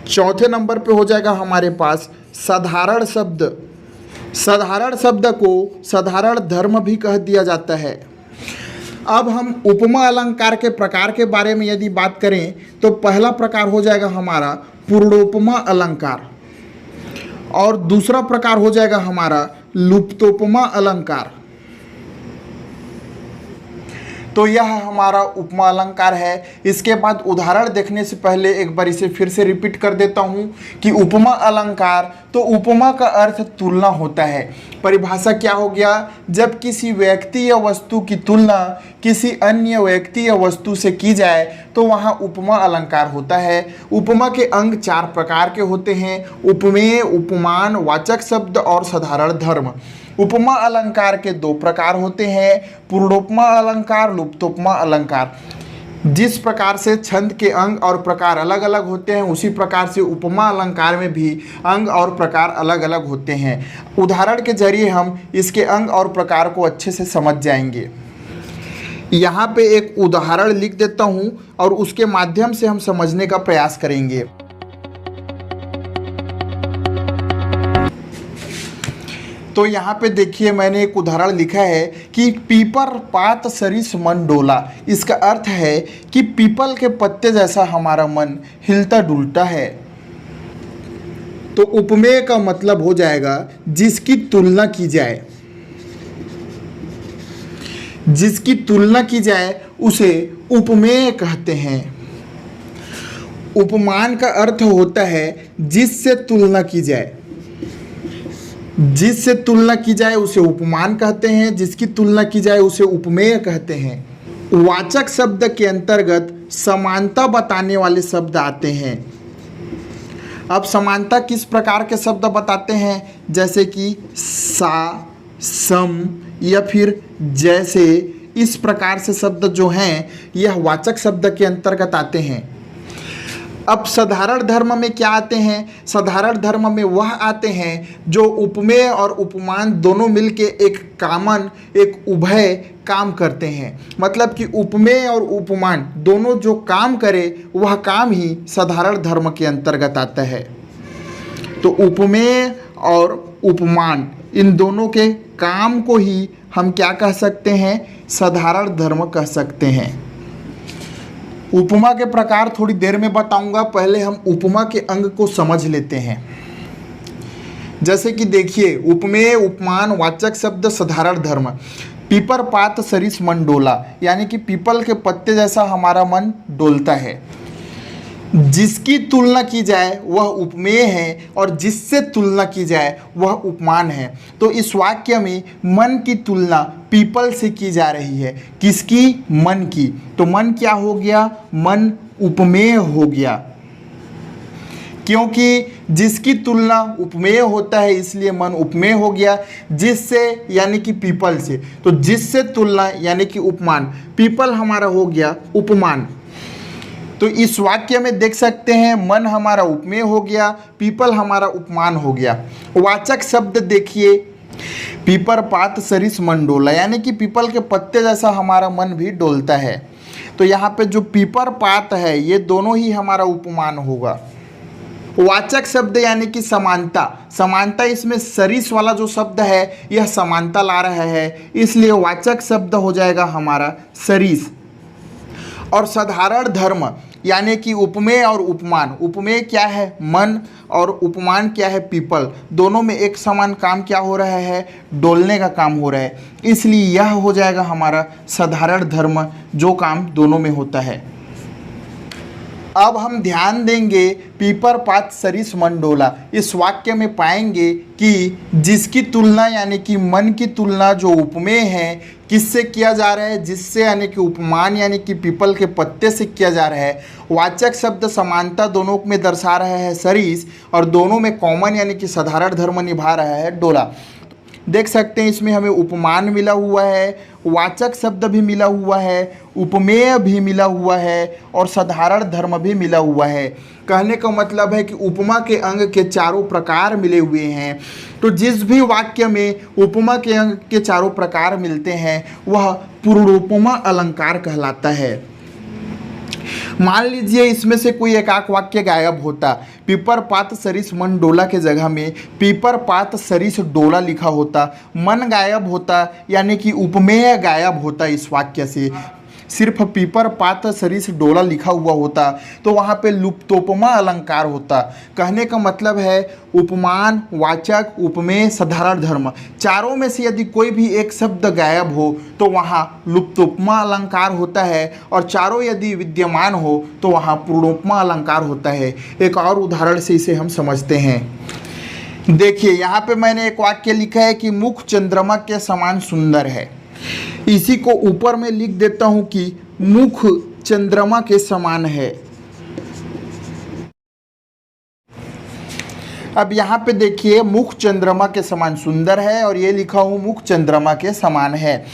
चौथे नंबर पे हो जाएगा हमारे पास साधारण शब्द। साधारण शब्द को साधारण धर्म भी कह दिया जाता है। अब हम उपमा अलंकार के प्रकार के बारे में यदि बात करें तो पहला प्रकार हो जाएगा हमारा पूर्णोपमा अलंकार और दूसरा प्रकार हो जाएगा हमारा लुप्तोपमा अलंकार। तो यह हमारा उपमा अलंकार है। इसके बाद उदाहरण देखने से पहले एक बार इसे फिर से रिपीट कर देता हूँ कि उपमा अलंकार, तो उपमा का अर्थ तुलना होता है। परिभाषा क्या हो गया, जब किसी व्यक्ति या वस्तु की तुलना किसी अन्य व्यक्ति या वस्तु से की जाए तो वहाँ उपमा अलंकार होता है। उपमा के अंग 4 प्रकार के होते हैं, उपमेय, उपमान, वाचक शब्द और साधारण धर्म। उपमा अलंकार के 2 प्रकार होते हैं, पूर्णोपमा अलंकार, लुप्तोपमा अलंकार। जिस प्रकार से छंद के अंग और प्रकार अलग अलग होते हैं उसी प्रकार से उपमा अलंकार में भी अंग और प्रकार अलग अलग होते हैं। उदाहरण के जरिए हम इसके अंग और प्रकार को अच्छे से समझ जाएंगे। यहाँ पे एक उदाहरण लिख देता हूँ और उसके माध्यम से हम समझने का प्रयास करेंगे। तो यहाँ पे देखिए मैंने एक उदाहरण लिखा है कि पीपर पात सरिस मन डोला। इसका अर्थ है कि पीपल के पत्ते जैसा हमारा मन हिलता डुलता है। तो उपमेय का मतलब हो जाएगा जिसकी तुलना की जाए, जिसकी तुलना की जाए उसे उपमेय कहते हैं। उपमान का अर्थ होता है जिससे तुलना की जाए, जिससे तुलना की जाए उसे उपमान कहते हैं, जिसकी तुलना की जाए उसे उपमेय कहते हैं। वाचक शब्द के अंतर्गत समानता बताने वाले शब्द आते हैं। अब समानता किस प्रकार के शब्द बताते हैं, जैसे कि सा, सम या फिर जैसे, इस प्रकार से शब्द जो हैं यह वाचक शब्द के अंतर्गत आते हैं। अब साधारण धर्म में क्या आते हैं, साधारण धर्म में वह आते हैं जो उपमेय और उपमान दोनों मिलके एक कॉमन, एक उभय काम करते हैं। मतलब कि उपमेय और उपमान दोनों जो काम करे वह काम ही साधारण धर्म के अंतर्गत आता है। तो उपमेय और उपमान इन दोनों के काम को ही हम क्या कह सकते हैं, साधारण धर्म कह सकते हैं। उपमा के प्रकार थोड़ी देर में बताऊंगा, पहले हम उपमा के अंग को समझ लेते हैं। जैसे कि देखिए उपमेय, उपमान, वाचक शब्द, साधारण धर्म। पीपर पात सरिस मन डोला, यानी कि पीपल के पत्ते जैसा हमारा मन डोलता है। जिसकी तुलना की जाए वह उपमेय है और जिससे तुलना की जाए वह उपमान है। तो इस वाक्य में मन की तुलना पीपल से की जा रही है। किसकी? मन की। तो मन क्या हो गया? मन उपमेय हो गया, क्योंकि जिसकी तुलना उपमेय होता है इसलिए मन उपमेय हो गया। जिससे यानी कि पीपल से, तो जिससे तुलना यानी कि उपमान, पीपल हमारा हो गया उपमान। तो इस वाक्य में देख सकते हैं मन हमारा उपमेय हो गया, पीपल हमारा उपमान हो गया। वाचक शब्द देखिए, पीपर पात सरिस मन डोला, यानी कि पीपल के पत्ते जैसा हमारा मन भी डोलता है। तो यहाँ पे जो पीपर पात है ये दोनों ही हमारा उपमान होगा। वाचक शब्द यानी कि समानता, समानता इसमें सरिस वाला जो शब्द है यह समानता ला रहा है, इसलिए वाचक शब्द हो जाएगा हमारा सरिस। और साधारण धर्म यानी कि उपमेय और उपमान, उपमेय क्या है? मन, और उपमान क्या है? पीपल। दोनों में एक समान काम क्या हो रहा है? डोलने का काम हो रहा है, इसलिए यह हो जाएगा हमारा साधारण धर्म, जो काम दोनों में होता है। अब हम ध्यान देंगे पीपर पात सरिस मन डोला, इस वाक्य में पाएंगे कि जिसकी तुलना यानी कि मन की तुलना जो उपमेय है किससे किया जा रहा है? जिससे यानी कि उपमान यानी कि पीपल के पत्ते से किया जा रहा है। वाचक शब्द समानता दोनों में दर्शा रहा है सरिस, और दोनों में कॉमन यानी कि साधारण धर्म निभा रहा है डोला। देख सकते हैं इसमें हमें उपमान मिला हुआ है, वाचक शब्द भी मिला हुआ है, उपमेय भी मिला हुआ है और साधारण धर्म भी मिला हुआ है। कहने का मतलब है कि उपमा के अंग के चारों प्रकार मिले हुए हैं। तो जिस भी वाक्य में उपमा के अंग के चारों प्रकार मिलते हैं वह पूर्णोपमा अलंकार कहलाता है। मान लीजिए इसमें से कोई एकाक वाक्य गायब होता, पीपर पात सरिस मन डोला के जगह में पीपर पात सरिस डोला लिखा होता, मन गायब होता यानी कि उपमेय गायब होता इस वाक्य से, सिर्फ पीपर पात सरिस डोला लिखा हुआ होता तो वहाँ पे लुप्तोपमा अलंकार होता। कहने का मतलब है उपमान, वाचक, उपमेय, साधारण धर्म चारों में से यदि कोई भी एक शब्द गायब हो तो वहाँ लुप्तोपमा अलंकार होता है, और चारों यदि विद्यमान हो तो वहाँ पूर्णोपमा अलंकार होता है। एक और उदाहरण से इसे हम समझते हैं। देखिए यहाँ पे मैंने एक वाक्य लिखा है कि मुख चंद्रमा के समान सुंदर है। इसी को ऊपर में लिख देता हूं कि मुख चंद्रमा के समान है। अब यहाँ पे देखिए मुख चंद्रमा के समान सुंदर है और ये लिखा हूं मुख चंद्रमा के समान है।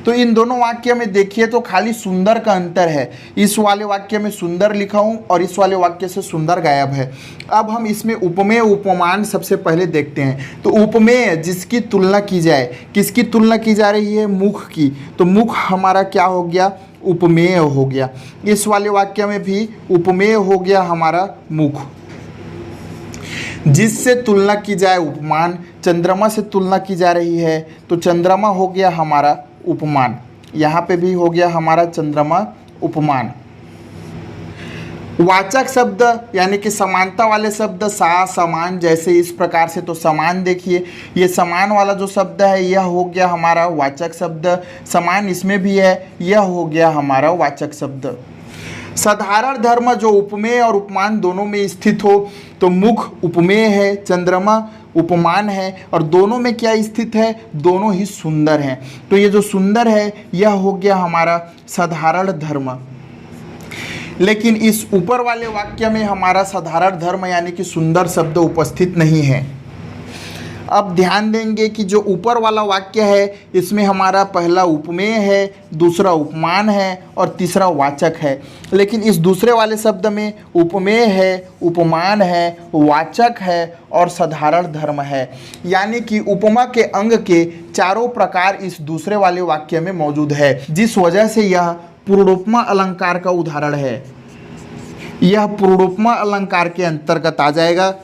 तो इन दोनों वाक्य में देखिए तो खाली सुंदर का अंतर है। इस वाले वाक्य में सुंदर लिखा हूं और इस वाले वाक्य से सुंदर गायब है। अब हम इसमें उपमेय उपमान सबसे पहले देखते हैं। तो उपमेय जिसकी तुलना की जाए, किसकी तुलना की जा रही है? मुख की। तो मुख हमारा क्या हो गया? उपमेय हो गया। इस वाले वाक्य में भी उपमेय हो गया हमारा मुख। जिससे तुलना की जाए उपमान, चंद्रमा से तुलना की जा रही है तो चंद्रमा हो गया हमारा उपमान। यहाँ पे भी हो गया हमारा चंद्रमा उपमान। वाचक शब्द यानी कि समानता वाले शब्द सा, समान, जैसे इस प्रकार से। तो समान देखिए, ये समान वाला जो शब्द है यह हो गया हमारा वाचक शब्द। समान इसमें भी है, यह हो गया हमारा वाचक शब्द। साधारण धर्म जो उपमेय और उपमान दोनों में स्थित हो, तो मुख उपमेय है, चंद्रमा उपमान है, और दोनों में क्या स्थित है? दोनों ही सुंदर हैं। तो ये जो सुंदर है यह हो गया हमारा साधारण धर्म। लेकिन इस ऊपर वाले वाक्य में हमारा साधारण धर्म यानी कि सुंदर शब्द उपस्थित नहीं है। अब ध्यान देंगे कि जो ऊपर वाला वाक्य है इसमें हमारा पहला उपमेय है, दूसरा उपमान है और तीसरा वाचक है। लेकिन इस दूसरे वाले शब्द में उपमेय है, उपमान है, वाचक है और साधारण धर्म है। यानी कि उपमा के अंग के चारों प्रकार इस दूसरे वाले वाक्य में मौजूद है, जिस वजह से यह पूर्णोपमा अलंकार का उदाहरण है। यह पूर्णोपमा अलंकार के अंतर्गत आ जाएगा।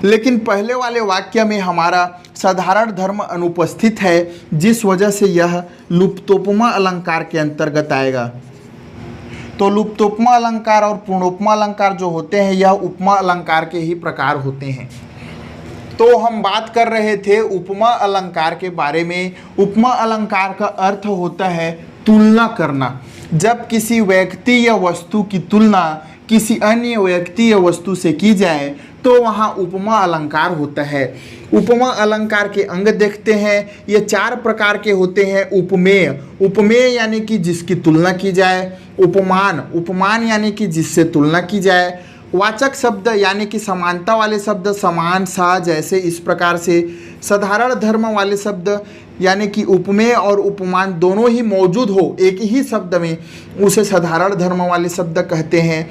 लेकिन पहले वाले वाक्य में हमारा साधारण धर्म अनुपस्थित है, जिस वजह से यह लुप्तोपमा अलंकार के अंतर्गत आएगा। तो लुप्तोपमा अलंकार और पूर्णोपमा अलंकार जो होते हैं यह उपमा अलंकार के ही प्रकार होते हैं। तो हम बात कर रहे थे उपमा अलंकार के बारे में। उपमा अलंकार का अर्थ होता है तुलना करना। जब किसी व्यक्ति या वस्तु की तुलना किसी अन्य व्यक्ति या वस्तु से की जाए तो वहाँ उपमा अलंकार होता है। उपमा अलंकार के अंग देखते हैं, ये 4 प्रकार के होते हैं। उपमेय, उपमेय यानी कि जिसकी तुलना की जाए। उपमान, उपमान यानी कि जिससे तुलना की जाए। वाचक शब्द यानी कि समानता वाले शब्द, समान, सा, जैसे, इस प्रकार से। साधारण धर्म वाले शब्द यानी कि उपमेय और उपमान दोनों ही मौजूद हो एक ही शब्द में, उसे साधारण धर्म वाले शब्द कहते हैं।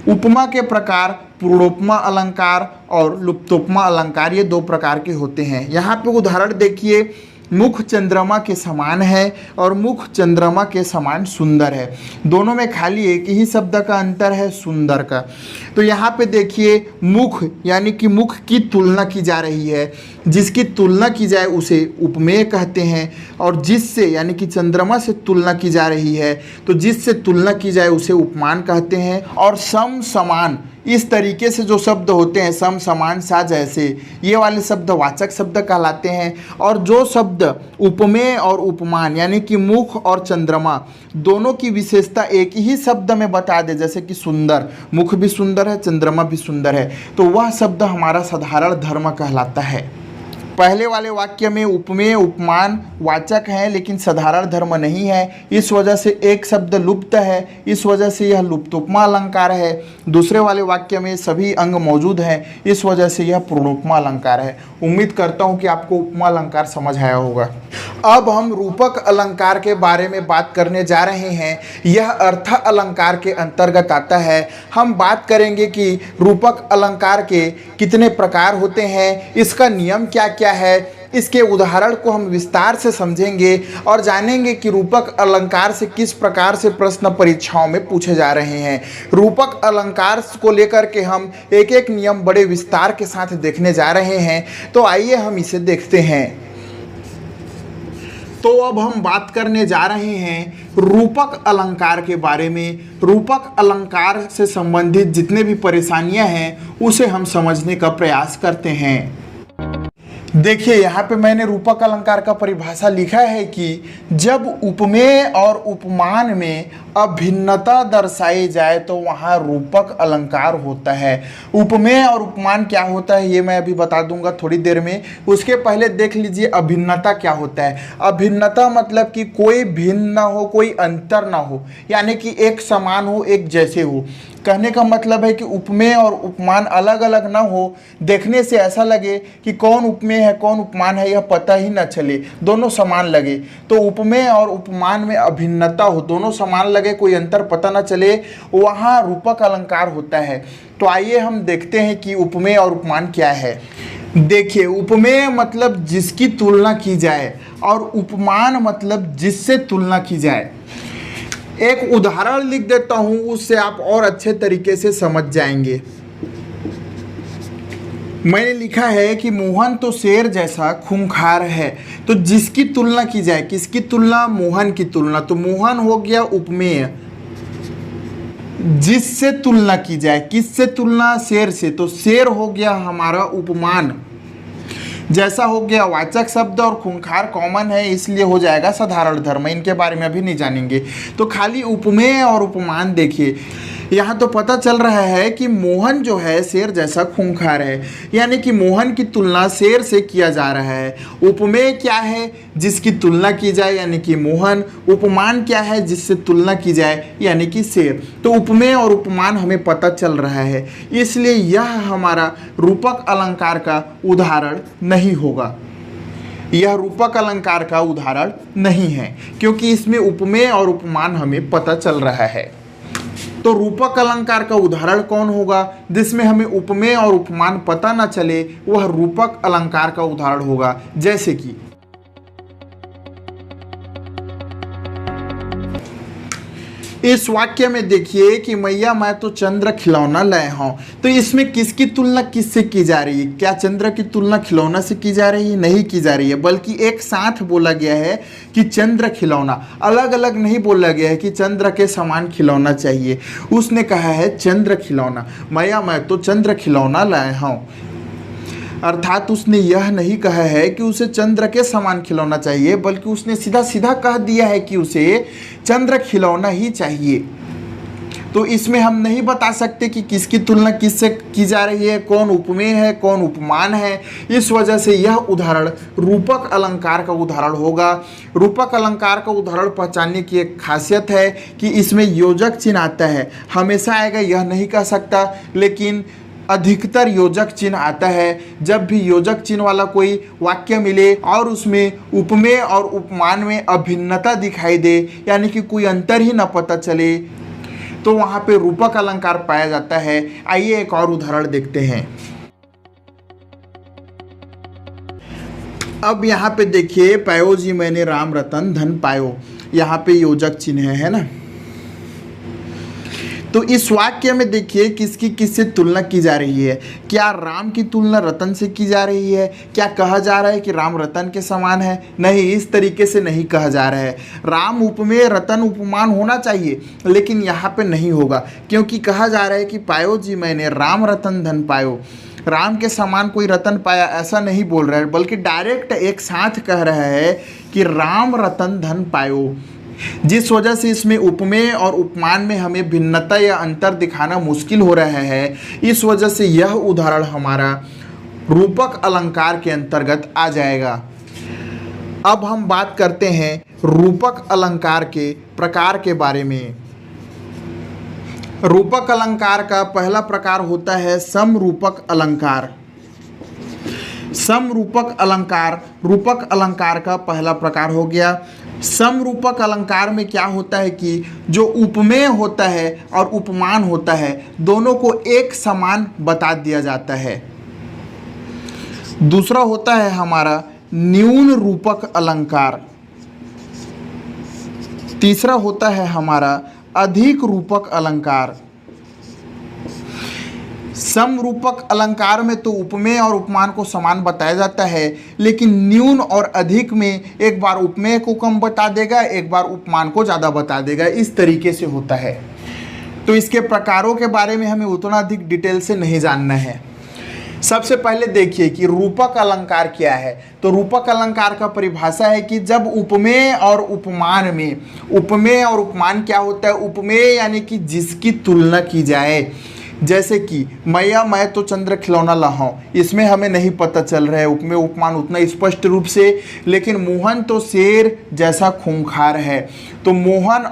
उपमा के प्रकार पूर्णोपमा अलंकार और लुप्तोपमा अलंकार, ये 2 प्रकार के होते हैं। यहाँ पे उदाहरण देखिए, मुख चंद्रमा के समान है और मुख चंद्रमा के समान सुंदर है। दोनों में खाली एक ही शब्द का अंतर है, सुंदर का। तो यहाँ पे देखिए, मुख यानी कि मुख की तुलना की जा रही है, जिसकी तुलना की जाए उसे उपमेय कहते हैं। और जिससे यानी कि चंद्रमा से तुलना की जा रही है तो जिससे तुलना की जाए उसे उपमान कहते हैं। और सम, समान, इस तरीके से जो शब्द होते हैं, सम, समान, सा, जैसे, ये वाले शब्द वाचक शब्द कहलाते हैं। और जो शब्द उपमेय और उपमान यानी कि मुख और चंद्रमा दोनों की विशेषता एक ही शब्द में बता दे, जैसे कि सुंदर, मुख भी सुंदर है, चंद्रमा भी सुंदर है, तो वह शब्द हमारा साधारण धर्म कहलाता है। पहले वाले वाक्य में उपमेय उपमान वाचक है लेकिन साधारण धर्म नहीं है, इस वजह से एक शब्द लुप्त है, इस वजह से यह लुप्तोपमा अलंकार है। दूसरे वाले वाक्य में सभी अंग मौजूद हैं, इस वजह से यह पूर्णोपमा अलंकार है। उम्मीद करता हूँ कि आपको उपमा अलंकार समझ आया होगा। अब हम रूपक अलंकार के बारे में बात करने जा रहे हैं। यह अर्थ अलंकार के अंतर्गत आता है। हम बात करेंगे कि रूपक अलंकार के कितने प्रकार होते हैं, इसका नियम क्या क्या है, इसके उदाहरण को हम विस्तार से समझेंगे और जानेंगे कि रूपक अलंकार से किस प्रकार से प्रश्न परीक्षाओं में पूछे जा रहे हैं। रूपक अलंकार को लेकर के हम एक एक नियम बड़े विस्तार के साथ देखने जा रहे हैं। तो आइए हम इसे देखते हैं। तो अब हम बात करने जा रहे हैं रूपक अलंकार के बारे में। रूपक अलंकार से संबंधित जितने भी परेशानियां हैं उसे हम समझने का प्रयास करते हैं। देखिए, यहाँ पे मैंने रूपक अलंकार का परिभाषा लिखा है कि जब उपमेय और उपमान में अभिन्नता दर्शाई जाए तो वहाँ रूपक अलंकार होता है। उपमेय और उपमान क्या होता है ये मैं अभी बता दूंगा थोड़ी देर में। उसके पहले देख लीजिए अभिन्नता क्या होता है। अभिन्नता मतलब कि कोई भिन्न ना हो, कोई अंतर ना हो, यानी कि एक समान हो, एक जैसे हो। कहने का मतलब है कि उपमेय और उपमान अलग अलग ना हो, देखने से ऐसा लगे कि कौन उपमेय है कौन उपमान है यह पता ही ना चले, दोनों समान लगे। तो उपमेय और उपमान में अभिन्नता हो, दोनों समान लगे, कोई अंतर पता ना चले, वहाँ रूपक अलंकार होता है। तो आइए हम देखते हैं कि उपमेय और उपमान क्या है। देखिए, उपमेय मतलब जिसकी तुलना की जाए और उपमान मतलब जिससे तुलना की जाए। एक उदाहरण लिख देता हूं, उससे आप और अच्छे तरीके से समझ जाएंगे। मैंने लिखा है कि मोहन तो शेर जैसा खूंखार है। तो जिसकी तुलना की जाए, किसकी तुलना? मोहन की तुलना। तो मोहन हो गया उपमेय। जिससे तुलना की जाए, किससे तुलना? शेर से। तो शेर हो गया हमारा उपमान। जैसा हो गया वाचक शब्द और खूंखार कॉमन है, इसलिए हो जाएगा साधारण धर्म। इनके बारे में अभी नहीं जानेंगे। तो खाली उपमेय और उपमान देखिए, यहाँ तो पता चल रहा है कि मोहन जो है शेर जैसा खूंखार है, यानी कि मोहन की तुलना शेर से किया जा रहा है। उपमेय क्या है? जिसकी तुलना की जाए, यानी कि मोहन। उपमान क्या है? जिससे तुलना की जाए, यानी कि शेर। तो उपमेय और उपमान हमें पता चल रहा है, इसलिए यह हमारा रूपक अलंकार का उदाहरण नहीं होगा। यह रूपक अलंकार का उदाहरण नहीं है, क्योंकि इसमें उपमेय और उपमान हमें पता चल रहा है। तो रूपक अलंकार का उदाहरण कौन होगा? जिसमें हमें उपमेय और उपमान पता ना चले, वह रूपक अलंकार का उदाहरण होगा। जैसे कि इस वाक्य में देखिए कि मैया मैं तो चंद्र खिलौना लाए हूं। तो इसमें किसकी तुलना किससे की जा रही है? क्या चंद्र की तुलना खिलौना से की जा रही है? नहीं की जा रही है, बल्कि एक साथ बोला गया है कि चंद्र खिलौना। अलग अलग नहीं बोला गया है कि चंद्र के समान खिलौना चाहिए। उसने कहा है चंद्र खिलौना। मैया मैं तो चंद्र खिलौना लाए हूं, अर्थात उसने यह नहीं कहा है कि उसे चंद्र के समान खिलौना चाहिए, बल्कि उसने सीधा सीधा कह दिया है कि उसे चंद्र खिलौना ही चाहिए। तो इसमें हम नहीं बता सकते कि किसकी तुलना किससे की जा रही है, कौन उपमेय है कौन उपमान है। इस वजह से यह उदाहरण रूपक अलंकार का उदाहरण होगा। रूपक अलंकार का उदाहरण पहचानने की एक खासियत है कि इसमें योजक चिन्ह आता है। हमेशा आएगा यह नहीं कह सकता, लेकिन अधिकतर योजक चिन्ह आता है। जब भी योजक चिन्ह वाला कोई वाक्य मिले और उसमें उपमेय और उपमान में अभिन्नता दिखाई दे, यानी कि कोई अंतर ही न पता चले, तो वहाँ पे रूपक अलंकार पाया जाता है। आइए एक और उदाहरण देखते हैं। अब यहाँ पे देखिए, पायो जी मैंने राम रतन धन पायो। यहाँ पे योजक चिन्ह है ना। तो इस वाक्य में देखिए किसकी किससे तुलना की जा रही है। क्या राम की तुलना रतन से की जा रही है? क्या कहा जा रहा है कि राम रतन के समान है? नहीं, इस तरीके से नहीं कहा जा रहा है। राम उपमेय रतन उपमान होना चाहिए, लेकिन यहाँ पे नहीं होगा, क्योंकि कहा जा रहा है कि पायो जी मैंने राम रतन धन पायो। राम के समान कोई रतन पाया ऐसा नहीं बोल रहा है, बल्कि डायरेक्ट एक साथ कह रहा है कि राम रतन धन पायो। जिस वजह से इसमें उपमेय और उपमान में हमें भिन्नता या अंतर दिखाना मुश्किल हो रहा है, इस वजह से यह उदाहरण हमारा रूपक अलंकार के अंतर्गत आ जाएगा। अब हम बात करते हैं रूपक अलंकार के प्रकार के बारे में। रूपक अलंकार का पहला प्रकार होता है समरूपक अलंकार। समरूपक अलंकार रूपक अलंकार का पहला प्रकार हो गया। समरूपक अलंकार में क्या होता है कि जो उपमेय होता है और उपमान होता है, दोनों को एक समान बता दिया जाता है। दूसरा होता है हमारा न्यून रूपक अलंकार। तीसरा होता है हमारा अधिक रूपक अलंकार। समरूपक अलंकार में तो उपमेय और उपमान को समान बताया जाता है, लेकिन न्यून और अधिक में एक बार उपमेय को कम बता देगा, एक बार उपमान को ज़्यादा बता देगा। इस तरीके से होता है। तो इसके प्रकारों के बारे में हमें उतना अधिक डिटेल से नहीं जानना है। सबसे पहले देखिए कि रूपक अलंकार क्या है। तो रूपक अलंकार का परिभाषा है कि जब उपमेय और उपमान में, उपमेय और उपमान क्या होता है? उपमेय यानी कि जिसकी तुलना की जाए, जैसे कि मैया मैं तो चंद्र खिलौना लाहौं, इसमें हमें नहीं पता चल रहा है उपमेय उपमान उतना स्पष्ट रूप से, लेकिन मोहन तो शेर जैसा खूंखार है। तो मोहन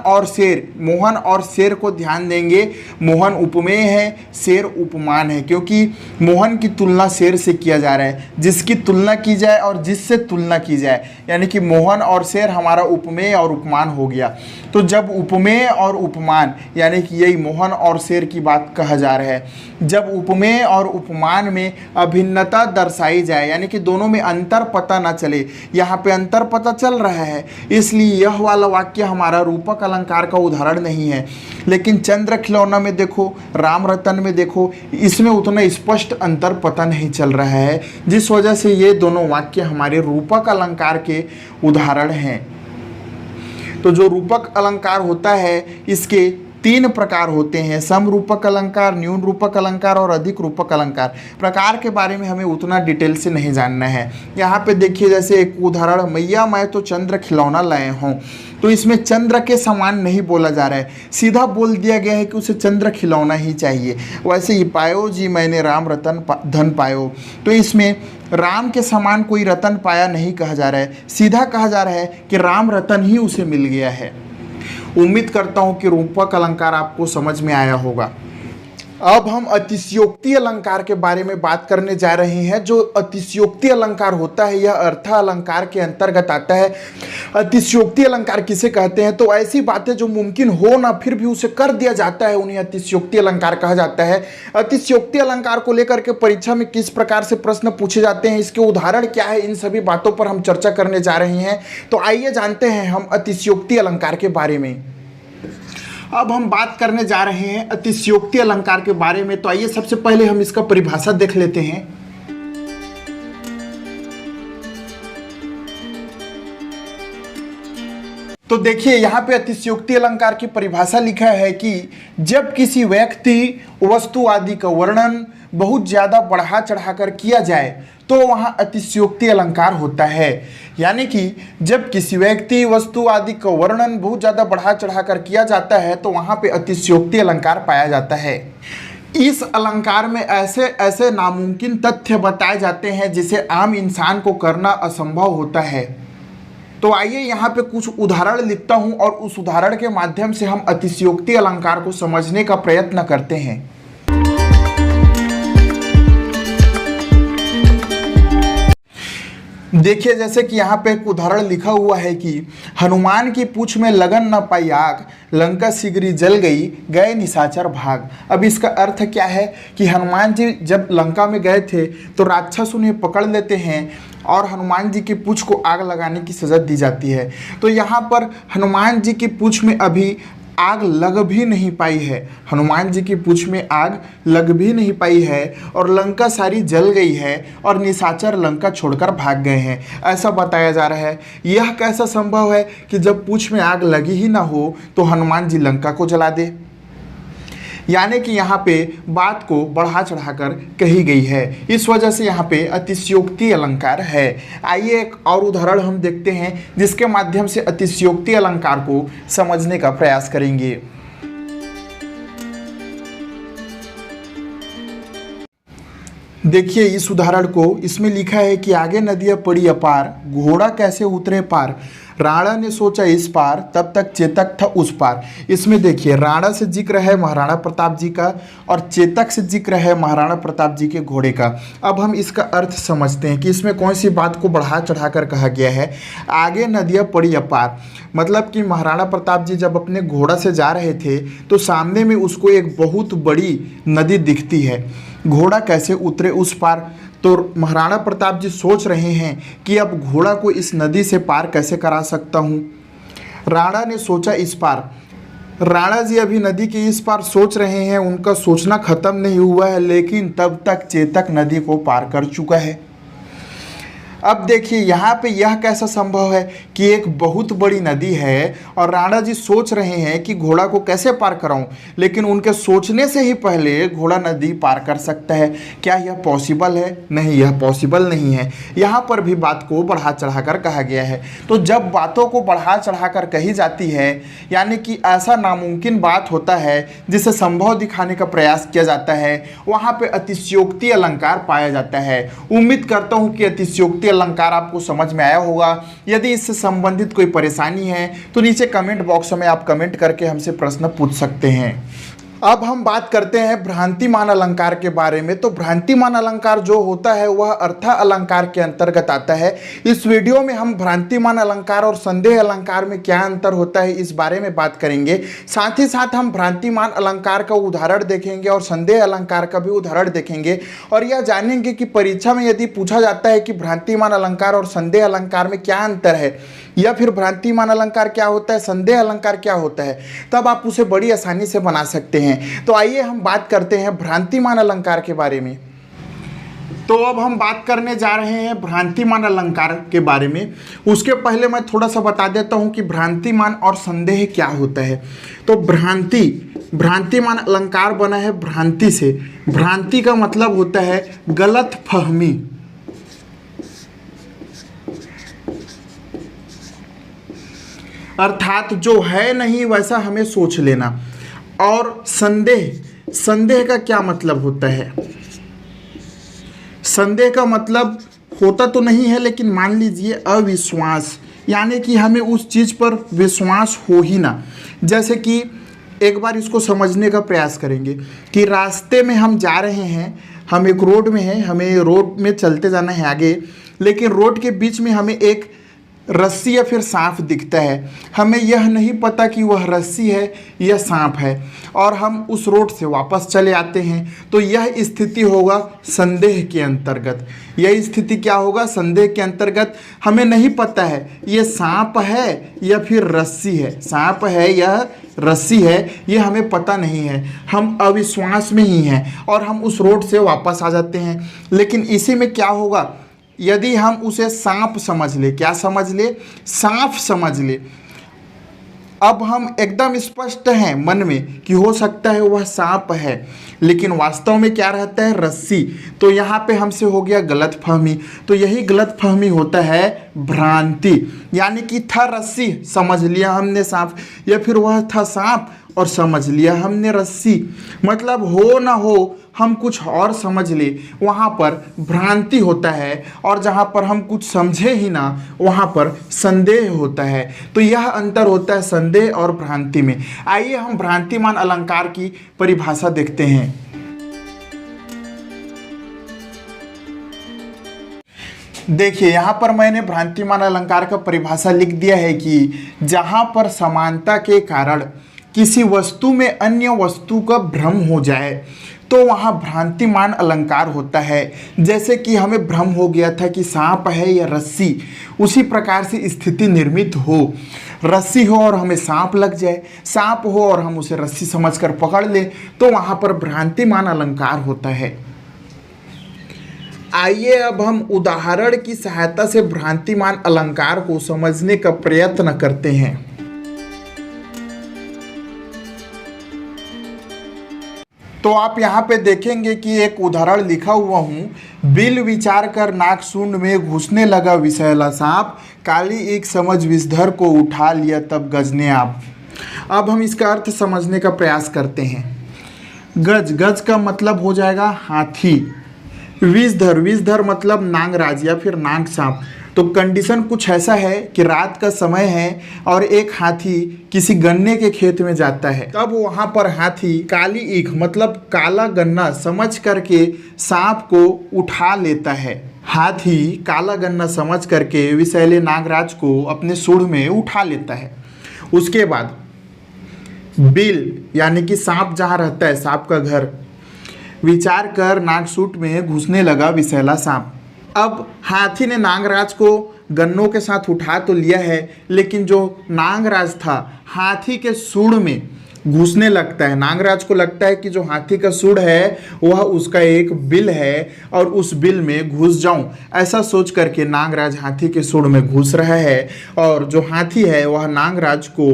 और शेर को ध्यान देंगे, मोहन उपमेय है, शेर उपमान है, क्योंकि मोहन की तुलना शेर से किया जा रहा है। जिसकी तुलना की जाए और जिससे तुलना की जाए, यानी कि मोहन और शेर हमारा उपमेय और उपमान हो गया। तो जब उपमेय और उपमान यानी कि यही मोहन और शेर की बात कहा जा रहा है, जब उपमेय और उपमान में अभिन्नता दर्शाई जाए, यानी कि दोनों में अंतर पता ना चले, यहाँ पे अंतर पता चल रहा है, इसलिए यह वाला वाक्य हमारा रूपक अलंकार का उदाहरण नहीं है। लेकिन चंद्र खिलौना में देखो, राम रतन में देखो, इसमें उतना स्पष्ट अंतर पता नहीं चल रहा है, जिस वजह से ये दोनों वाक्य हमारे रूपक अलंकार के उदाहरण हैं। तो जो रूपक अलंकार होता है इसके 3 प्रकार होते हैं, सम रूपक अलंकार, न्यून रूपक अलंकार और अधिक रूपक अलंकार। प्रकार के बारे में हमें उतना डिटेल से नहीं जानना है। यहाँ पे देखिए, जैसे एक उदाहरण, मैया मैं तो चंद्र खिलौना लाए हूँ, तो इसमें चंद्र के समान नहीं बोला जा रहा है, सीधा बोल दिया गया है कि उसे चंद्र खिलौना ही चाहिए। वैसे ही पायो जी मैंने राम रतन धन पायो, तो इसमें राम के समान कोई रतन पाया नहीं कहा जा रहा है, सीधा कहा जा रहा है कि राम रतन ही उसे मिल गया है। उम्मीद करता हूं कि रूपक अलंकार आपको समझ में आया होगा। अब हम अतिशयोक्ति अलंकार के बारे में बात करने जा रहे हैं। जो अतिशयोक्ति अलंकार होता है यह अर्थ अलंकार के अंतर्गत आता है। अतिशयोक्ति अलंकार किसे कहते हैं? तो ऐसी बातें जो मुमकिन हो ना फिर भी उसे कर दिया जाता है, उन्हें अतिशयोक्ति अलंकार कहा जाता है। अतिशयोक्ति अलंकार को लेकर के परीक्षा में किस प्रकार से प्रश्न पूछे जाते हैं, इसके उदाहरण क्या है, इन सभी बातों पर हम चर्चा करने जा रहे हैं। तो आइए जानते हैं हम अतिशयोक्ति अलंकार के बारे में। अब हम बात करने जा रहे हैं अतिशयोक्ति अलंकार के बारे में। तो आइए सबसे पहले हम इसका परिभाषा देख लेते हैं। तो देखिए, यहाँ पे अतिशयोक्ति अलंकार की परिभाषा लिखा है कि जब किसी व्यक्ति, वस्तु आदि का वर्णन बहुत ज़्यादा बढ़ा चढ़ाकर किया जाए तो वहाँ अतिशयोक्ति अलंकार होता है। यानी कि जब किसी व्यक्ति, वस्तु आदि का वर्णन बहुत ज़्यादा बढ़ा चढ़ाकर किया जाता है तो वहाँ पे अतिशयोक्ति अलंकार पाया जाता है। इस अलंकार में ऐसे ऐसे नामुमकिन तथ्य बताए जाते हैं जिसे आम इंसान को करना असंभव होता है। तो आइए यहाँ पे कुछ उदाहरण लिखता हूँ और उस उदाहरण के माध्यम से हम अतिशयोक्ति अलंकार को समझने का प्रयत्न करते हैं। देखिए, जैसे कि यहाँ पे एक उदाहरण लिखा हुआ है कि हनुमान की पूंछ में लगन न पाई आग, लंका शीघ्र जल गई, गए निशाचर भाग। अब इसका अर्थ क्या है कि हनुमान जी जब लंका में गए थे तो राक्षस उन्हें पकड़ लेते हैं और हनुमान जी की पूंछ को आग लगाने की सजा दी जाती है। तो यहाँ पर हनुमान जी की पूंछ में अभी आग लग भी नहीं पाई है, हनुमान जी की पूंछ में आग लग भी नहीं पाई है और लंका सारी जल गई है और निशाचर लंका छोड़कर भाग गए हैं, ऐसा बताया जा रहा है। यह कैसा संभव है कि जब पूंछ में आग लगी ही ना हो तो हनुमान जी लंका को जला दे? यानी कि यहाँ पे बात को बढ़ा चढ़ाकर कही गई है, इस वजह से यहाँ पे अतिशयोक्ति अलंकार है। आइए एक और उदाहरण हम देखते हैं जिसके माध्यम से अतिशयोक्ति अलंकार को समझने का प्रयास करेंगे। देखिए इस उदाहरण को, इसमें लिखा है कि आगे नदियाँ पड़ी अपार, घोड़ा कैसे उतरे पार, राणा ने सोचा इस पार, तब तक चेतक था उस पार। इसमें देखिए राणा से जिक्र है महाराणा प्रताप जी का और चेतक से जिक्र है महाराणा प्रताप जी के घोड़े का। अब हम इसका अर्थ समझते हैं कि इसमें कौन सी बात को बढ़ा चढ़ाकर कहा गया है। आगे नदियाँ पड़ी अपार, मतलब कि महाराणा प्रताप जी जब अपने घोड़ा से जा रहे थे तो सामने में उसको एक बहुत बड़ी नदी दिखती है, घोड़ा कैसे उतरे उस पार। तो महाराणा प्रताप जी सोच रहे हैं कि अब घोड़ा को इस नदी से पार कैसे करा सकता हूँ। राणा ने सोचा इस पार, राणा जी अभी नदी के इस पार सोच रहे हैं, उनका सोचना खत्म नहीं हुआ है, लेकिन तब तक चेतक नदी को पार कर चुका है। अब देखिए यहाँ पे यह कैसा संभव है कि एक बहुत बड़ी नदी है और राणा जी सोच रहे हैं कि घोड़ा को कैसे पार कराऊं, लेकिन उनके सोचने से ही पहले घोड़ा नदी पार कर सकता है। क्या यह पॉसिबल है? नहीं, यह पॉसिबल नहीं है। यहाँ पर भी बात को बढ़ा चढ़ाकर कहा गया है। तो जब बातों को बढ़ा चढ़ाकर कही जाती है, यानी कि ऐसा नामुमकिन बात होता है जिसे संभव दिखाने का प्रयास किया जाता है, वहाँ पे अतिशयोक्ति अलंकार पाया जाता है। उम्मीद करता हूँ कि अतिशयोक्ति अलंकार आपको समझ में आया होगा। यदि इससे संबंधित कोई परेशानी है तो नीचे कमेंट बॉक्स में आप कमेंट करके हमसे प्रश्न पूछ सकते हैं। अब हम बात करते हैं भ्रांतिमान अलंकार के बारे में। तो भ्रांतिमान अलंकार जो होता है वह अर्थ अलंकार के अंतर्गत आता है। इस वीडियो में हम भ्रांतिमान अलंकार और संदेह अलंकार में क्या अंतर होता है इस बारे में बात करेंगे। साथ ही साथ हम भ्रांतिमान अलंकार का उदाहरण देखेंगे और संदेह अलंकार का भी उदाहरण देखेंगे, और यह जानेंगे कि परीक्षा में यदि पूछा जाता है कि भ्रांतिमान अलंकार और संदेह अलंकार में क्या अंतर है, या फिर भ्रांतिमान अलंकार क्या होता है, संदेह अलंकार क्या होता है, तब आप उसे बड़ी आसानी से बना सकते हैं। तो आइए हम बात करते हैं भ्रांतिमान अलंकार के बारे में। तो अब हम बात करने जा रहे हैं भ्रांतिमान अलंकार के बारे में। उसके पहले मैं थोड़ा सा बता देता हूं कि भ्रांतिमान और संदेह क्या होता है। तो भ्रांतिमान अलंकार बना है भ्रांति से। भ्रांति का मतलब होता है गलत फहमी। अर्थात जो है नहीं वैसा हमें सोच लेना। और संदेह का क्या मतलब होता है? संदेह का मतलब होता तो नहीं है, लेकिन मान लीजिए अविश्वास, यानी कि हमें उस चीज़ पर विश्वास हो ही ना। जैसे कि एक बार इसको समझने का प्रयास करेंगे कि रास्ते में हम जा रहे हैं, हम एक रोड में हैं, हमें रोड में चलते जाना है आगे, लेकिन रोड के बीच में हमें एक रस्सी या फिर सांप दिखता है। हमें यह नहीं पता कि वह रस्सी है या सांप है, और हम उस रोड से वापस चले आते हैं। तो यह स्थिति होगा संदेह के अंतर्गत। यह स्थिति क्या होगा? संदेह के अंतर्गत। हमें नहीं पता है यह सांप है या फिर रस्सी है, सांप है या रस्सी है, यह हमें पता नहीं है। हम अविश्वास में ही हैं और हम उस रोड से वापस आ जाते हैं। लेकिन इसी में क्या होगा, यदि हम उसे सांप समझ ले, क्या समझ ले? सांप समझ ले। अब हम एकदम स्पष्ट हैं मन में कि हो सकता है वह सांप है, लेकिन वास्तव में क्या रहता है? रस्सी। तो यहाँ पे हमसे हो गया गलत फहमी। तो यही गलत फहमी होता है भ्रांति। यानी कि था रस्सी, समझ लिया हमने सांप, या फिर वह था सांप और समझ लिया हमने रस्सी। मतलब हो ना हो हम कुछ और समझ ले, वहाँ पर भ्रांति होता है, और जहाँ पर हम कुछ समझे ही ना वहाँ पर संदेह होता है। तो यह अंतर होता है संदेह और भ्रांति में। आइए हम भ्रांतिमान अलंकार की परिभाषा देखते हैं। देखिए यहाँ पर मैंने भ्रांतिमान अलंकार का परिभाषा लिख दिया है कि जहाँ पर समानता के कारण किसी वस्तु में अन्य वस्तु का भ्रम हो जाए तो वहाँ भ्रांतिमान अलंकार होता है। जैसे कि हमें भ्रम हो गया था कि सांप है या रस्सी, उसी प्रकार से स्थिति निर्मित हो। रस्सी हो और हमें सांप लग जाए, सांप हो और हम उसे रस्सी समझकर पकड़ ले, तो वहाँ पर भ्रांतिमान अलंकार होता है। आइए अब हम उदाहरण की सहायता से भ्रांतिमान अलंकार को समझने का प्रयत्न करते हैं। तो आप यहाँ पे देखेंगे कि एक उदाहरण लिखा हुआ हूँ। बिल विचार कर नाक सूंड में घुसने लगा विषैला सांप, काली एक समझ विषधर को उठा लिया तब गजने आप। अब हम इसका अर्थ समझने का प्रयास करते हैं। गज का मतलब हो जाएगा हाथी। विषधर मतलब नागराज या फिर नाग सांप। तो कंडीशन कुछ ऐसा है कि रात का समय है और एक हाथी किसी गन्ने के खेत में जाता है। तब वहां पर हाथी काली ईख मतलब काला गन्ना समझ करके सांप को उठा लेता है। हाथी काला गन्ना समझ करके विषैले नागराज को अपने सूंड में उठा लेता है। उसके बाद बिल यानी कि सांप जहाँ रहता है, सांप का घर, विचार कर नागसूट में घुसने लगा विषैला सांप। अब हाथी ने नागराज को गन्नों के साथ उठा तो लिया है, लेकिन जो नागराज था हाथी के सूंड में, यानी कि सांप जहाँ रहता है, सांप का घर, विचार कर नागसूट में घुसने लगा विषैला सांप। अब हाथी ने नागराज को गन्नों के साथ उठा तो लिया है, लेकिन जो नागराज था हाथी के सूंड में घुसने लगता है। नागराज को लगता है कि जो हाथी का सूंड है वह उसका एक बिल है और उस बिल में घुस जाऊं। ऐसा सोच करके नागराज हाथी के सूंड में घुस रहा है और जो हाथी है वह नागराज को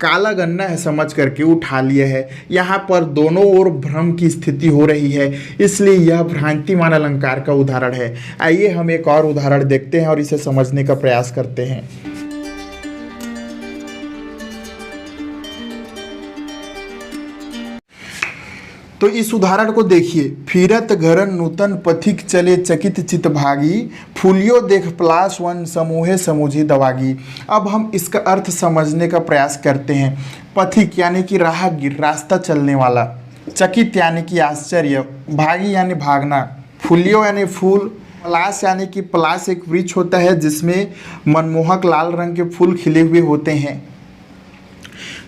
काला गन्ना है समझ करके उठा लिया है। यहाँ पर दोनों ओर भ्रम की स्थिति हो रही है, इसलिए यह भ्रांतिमान अलंकार का उदाहरण है। आइए हम एक और उदाहरण देखते हैं और इसे समझने का प्रयास करते हैं। तो इस उदाहरण को देखिए। फिरत घरन नूतन पथिक चले चकित चित भागी, फूलियो देख प्लास वन समूहे समूझी दवागी। अब हम इसका अर्थ समझने का प्रयास करते हैं। पथिक यानी कि राहगीर, रास्ता चलने वाला। चकित यानी कि आश्चर्य। भागी यानी भागना। फूलियो यानी फूल। पलास यानी कि पलास एक वृक्ष होता है जिसमें मनमोहक लाल रंग के फूल खिले हुए होते हैं।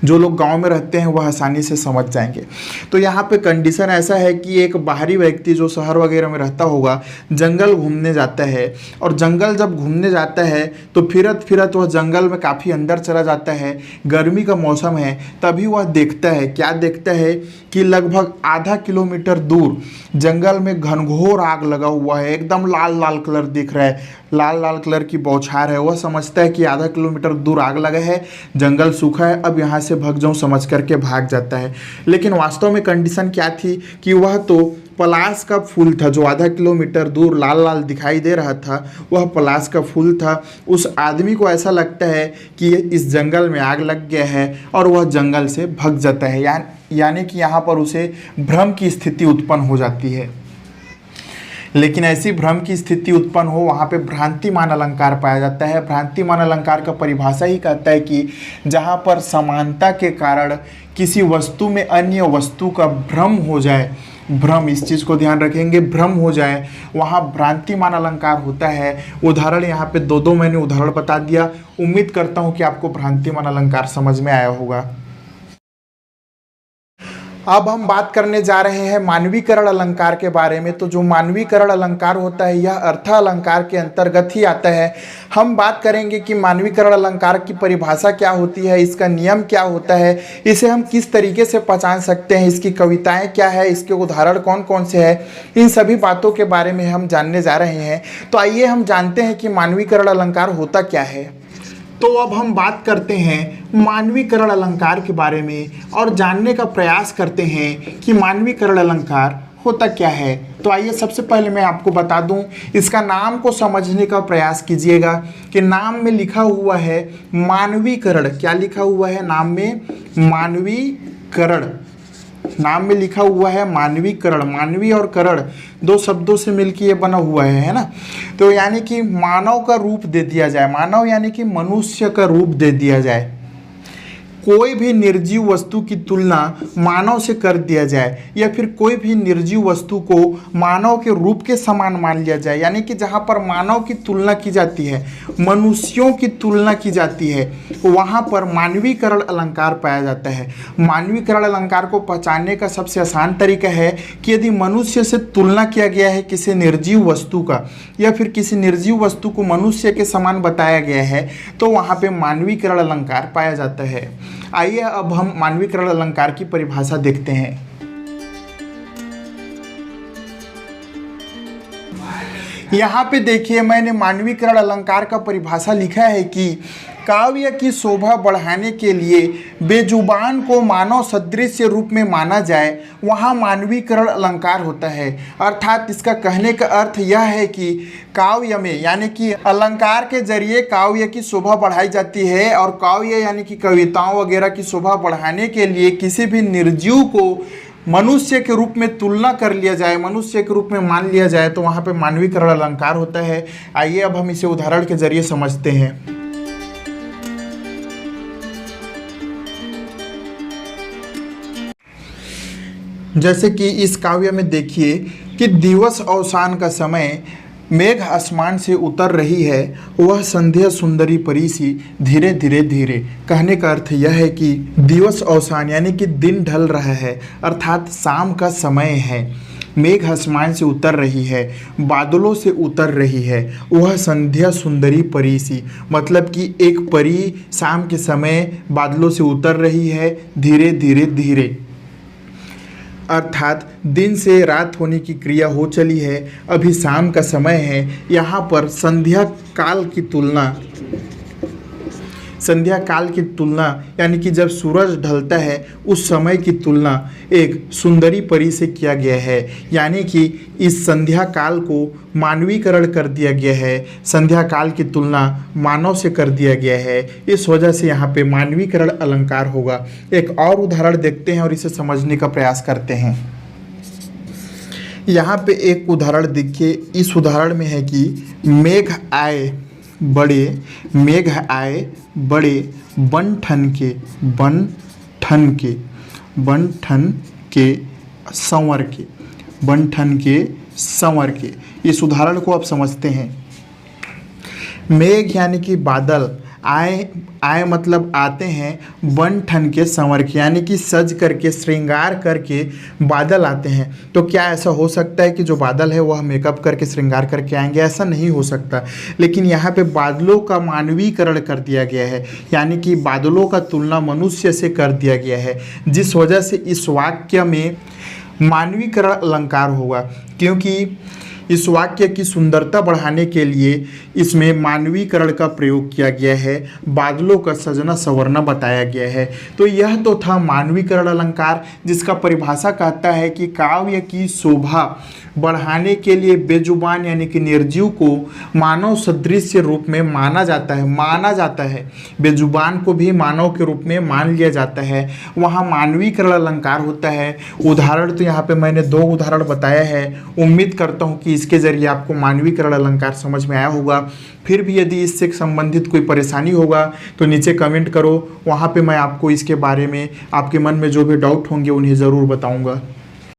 जो लोग गांव में रहते हैं वह आसानी से समझ जाएंगे। तो यहाँ पे कंडीशन ऐसा है कि एक बाहरी व्यक्ति जो शहर वगैरह में रहता होगा जंगल घूमने जाता है, और जंगल जब घूमने जाता है तो फिरत फिरत वह जंगल में काफ़ी अंदर चला जाता है। गर्मी का मौसम है, तभी वह देखता है, क्या देखता है कि लगभग आधा किलोमीटर दूर जंगल में घनघोर आग लगा हुआ है। एकदम लाल लाल कलर दिख रहा है, लाल लाल कलर की बौछार है। वह समझता है कि आधा किलोमीटर दूर आग लगा है, जंगल सूखा है, अब यहाँ से भाग जाऊँ समझ करके भाग जाता है। लेकिन वास्तव में कंडीशन क्या थी कि वह तो पलास का फूल था। जो आधा किलोमीटर दूर लाल लाल दिखाई दे रहा था वह पलास का फूल था। उस आदमी को ऐसा लगता है कि इस जंगल में आग लग गया है और वह जंगल से भाग जाता है। यानी कि यहाँ पर उसे भ्रम की स्थिति उत्पन्न हो जाती है। लेकिन ऐसी भ्रम की स्थिति उत्पन्न हो वहाँ पे भ्रांतिमान अलंकार पाया जाता है। भ्रांतिमान अलंकार का परिभाषा ही कहता है कि जहाँ पर समानता के कारण किसी वस्तु में अन्य वस्तु का भ्रम हो जाए, भ्रम, इस चीज़ को ध्यान रखेंगे, भ्रम हो जाए, वहाँ भ्रांतिमान अलंकार होता है। उदाहरण यहाँ पे दो मैंने उदाहरण बता दिया। उम्मीद करता हूँ कि आपको भ्रांतिमान अलंकार समझ में आया होगा। अब हम बात करने जा रहे हैं मानवीकरण अलंकार के बारे में। तो जो मानवीकरण अलंकार होता है यह अर्थ अलंकार के अंतर्गत ही आता है। हम बात करेंगे कि मानवीकरण अलंकार की परिभाषा क्या होती है, इसका नियम क्या होता है, इसे हम किस तरीके से पहचान सकते हैं, इसकी कविताएं क्या है, इसके उदाहरण कौन कौन से हैं, इन सभी बातों के बारे में हम जानने जा रहे हैं। तो आइए हम जानते हैं कि मानवीकरण अलंकार होता क्या है। तो अब हम बात करते हैं मानवीकरण अलंकार के बारे में और जानने का प्रयास करते हैं कि मानवीकरण अलंकार होता क्या है। तो आइए सबसे पहले मैं आपको बता दूं, इसका नाम को समझने का प्रयास कीजिएगा कि नाम में लिखा हुआ है मानवीकरण। क्या लिखा हुआ है नाम में? मानवीकरण। नाम में लिखा हुआ है मानवीकरण। मानवी और करण दो शब्दों से मिलकर ये बना हुआ है ना। तो यानी कि मानव का रूप दे दिया जाए, मानव यानी कि मनुष्य का रूप दे दिया जाए। कोई भी निर्जीव वस्तु की तुलना मानव से कर दिया जाए, या फिर कोई भी निर्जीव वस्तु को मानव के रूप के समान मान लिया जाए। यानी कि जहाँ पर मानव की तुलना की जाती है, मनुष्यों की तुलना की जाती है, वहाँ पर मानवीकरण अलंकार पाया जाता है। मानवीकरण अलंकार को पहचानने का सबसे आसान तरीका है कि यदि मनुष्य से तुलना किया गया है किसी निर्जीव वस्तु का, या फिर किसी निर्जीव वस्तु को मनुष्य के समान बताया गया है, तो वहाँ पे मानवीकरण अलंकार पाया जाता है। आइए अब हम मानवीकरण अलंकार की परिभाषा देखते हैं। यहाँ पे देखिए मैंने मानवीकरण अलंकार का परिभाषा लिखा है कि काव्य की शोभा बढ़ाने के लिए बेजुबान को मानव सदृश रूप में माना जाए, वहाँ मानवीकरण अलंकार होता है। अर्थात इसका कहने का अर्थ यह है कि काव्य में यानी कि अलंकार के जरिए काव्य की शोभा बढ़ाई जाती है, और काव्य यानी कि कविताओं वगैरह की शोभा बढ़ाने के लिए किसी भी निर्जीव को मनुष्य के रूप में तुलना कर लिया जाए, मनुष्य के रूप में मान लिया जाए, तो वहाँ पे मानवीकरण अलंकार होता है। आइए अब हम इसे उदाहरण के जरिए समझते हैं। जैसे कि इस काव्य में देखिए कि दिवस अवसान का समय, मेघ आसमान से उतर रही है, वह संध्या सुंदरी परी सी धीरे धीरे धीरे। कहने का अर्थ यह है कि दिवस अवसान यानी कि दिन ढल रहा है, अर्थात शाम का समय है। मेघ आसमान से उतर रही है, बादलों से उतर रही है, वह संध्या सुंदरी परी सी। मतलब कि एक परी शाम के समय बादलों से उतर रही है धीरे धीरे धीरे, अर्थात दिन से रात होने की क्रिया हो चली है, अभी शाम का समय है। यहाँ पर संध्या काल की तुलना यानी कि जब सूरज ढलता है उस समय की तुलना एक सुंदरी परी से किया गया है, यानी कि इस संध्या काल को मानवीकरण कर दिया गया है, संध्या काल की तुलना मानव से कर दिया गया है, इस वजह से यहाँ पे मानवीकरण अलंकार होगा। एक और उदाहरण देखते हैं और इसे समझने का प्रयास करते हैं। यहाँ पे एक उदाहरण देखिए, इस उदाहरण में है कि मेघ आए बड़े बन ठन के संवर के। इस उदाहरण को आप समझते हैं। मेघ यानी कि बादल, आए मतलब आते हैं, बन ठन के संवर के यानी कि सज करके श्रृंगार करके बादल आते हैं। तो क्या ऐसा हो सकता है कि जो बादल है वह मेकअप करके श्रृंगार करके आएंगे? ऐसा नहीं हो सकता। लेकिन यहाँ पे बादलों का मानवीकरण कर दिया गया है, यानी कि बादलों का तुलना मनुष्य से कर दिया गया है, जिस वजह से इस वाक्य में मानवीकरण अलंकार होगा। क्योंकि इस वाक्य की सुंदरता बढ़ाने के लिए इसमें मानवीकरण का प्रयोग किया गया है, बादलों का सजना संवरना बताया गया है। तो यह तो था मानवीकरण अलंकार, जिसका परिभाषा कहता है कि काव्य की शोभा बढ़ाने के लिए बेजुबान यानी कि निर्जीव को मानव सदृश रूप में माना जाता है, बेजुबान को भी मानव के रूप में मान लिया जाता है, वहाँ मानवीकरण अलंकार होता है। उदाहरण तो यहाँ पे मैंने 2 उदाहरण बताया है। उम्मीद करता हूँ कि इसके जरिए आपको मानवीकरण अलंकार समझ में आया होगा। फिर भी यदि इससे संबंधित कोई परेशानी होगा तो नीचे कमेंट करो, वहाँ पे मैं आपको इसके बारे में आपके मन में जो भी डाउट होंगे उन्हें ज़रूर बताऊँगा।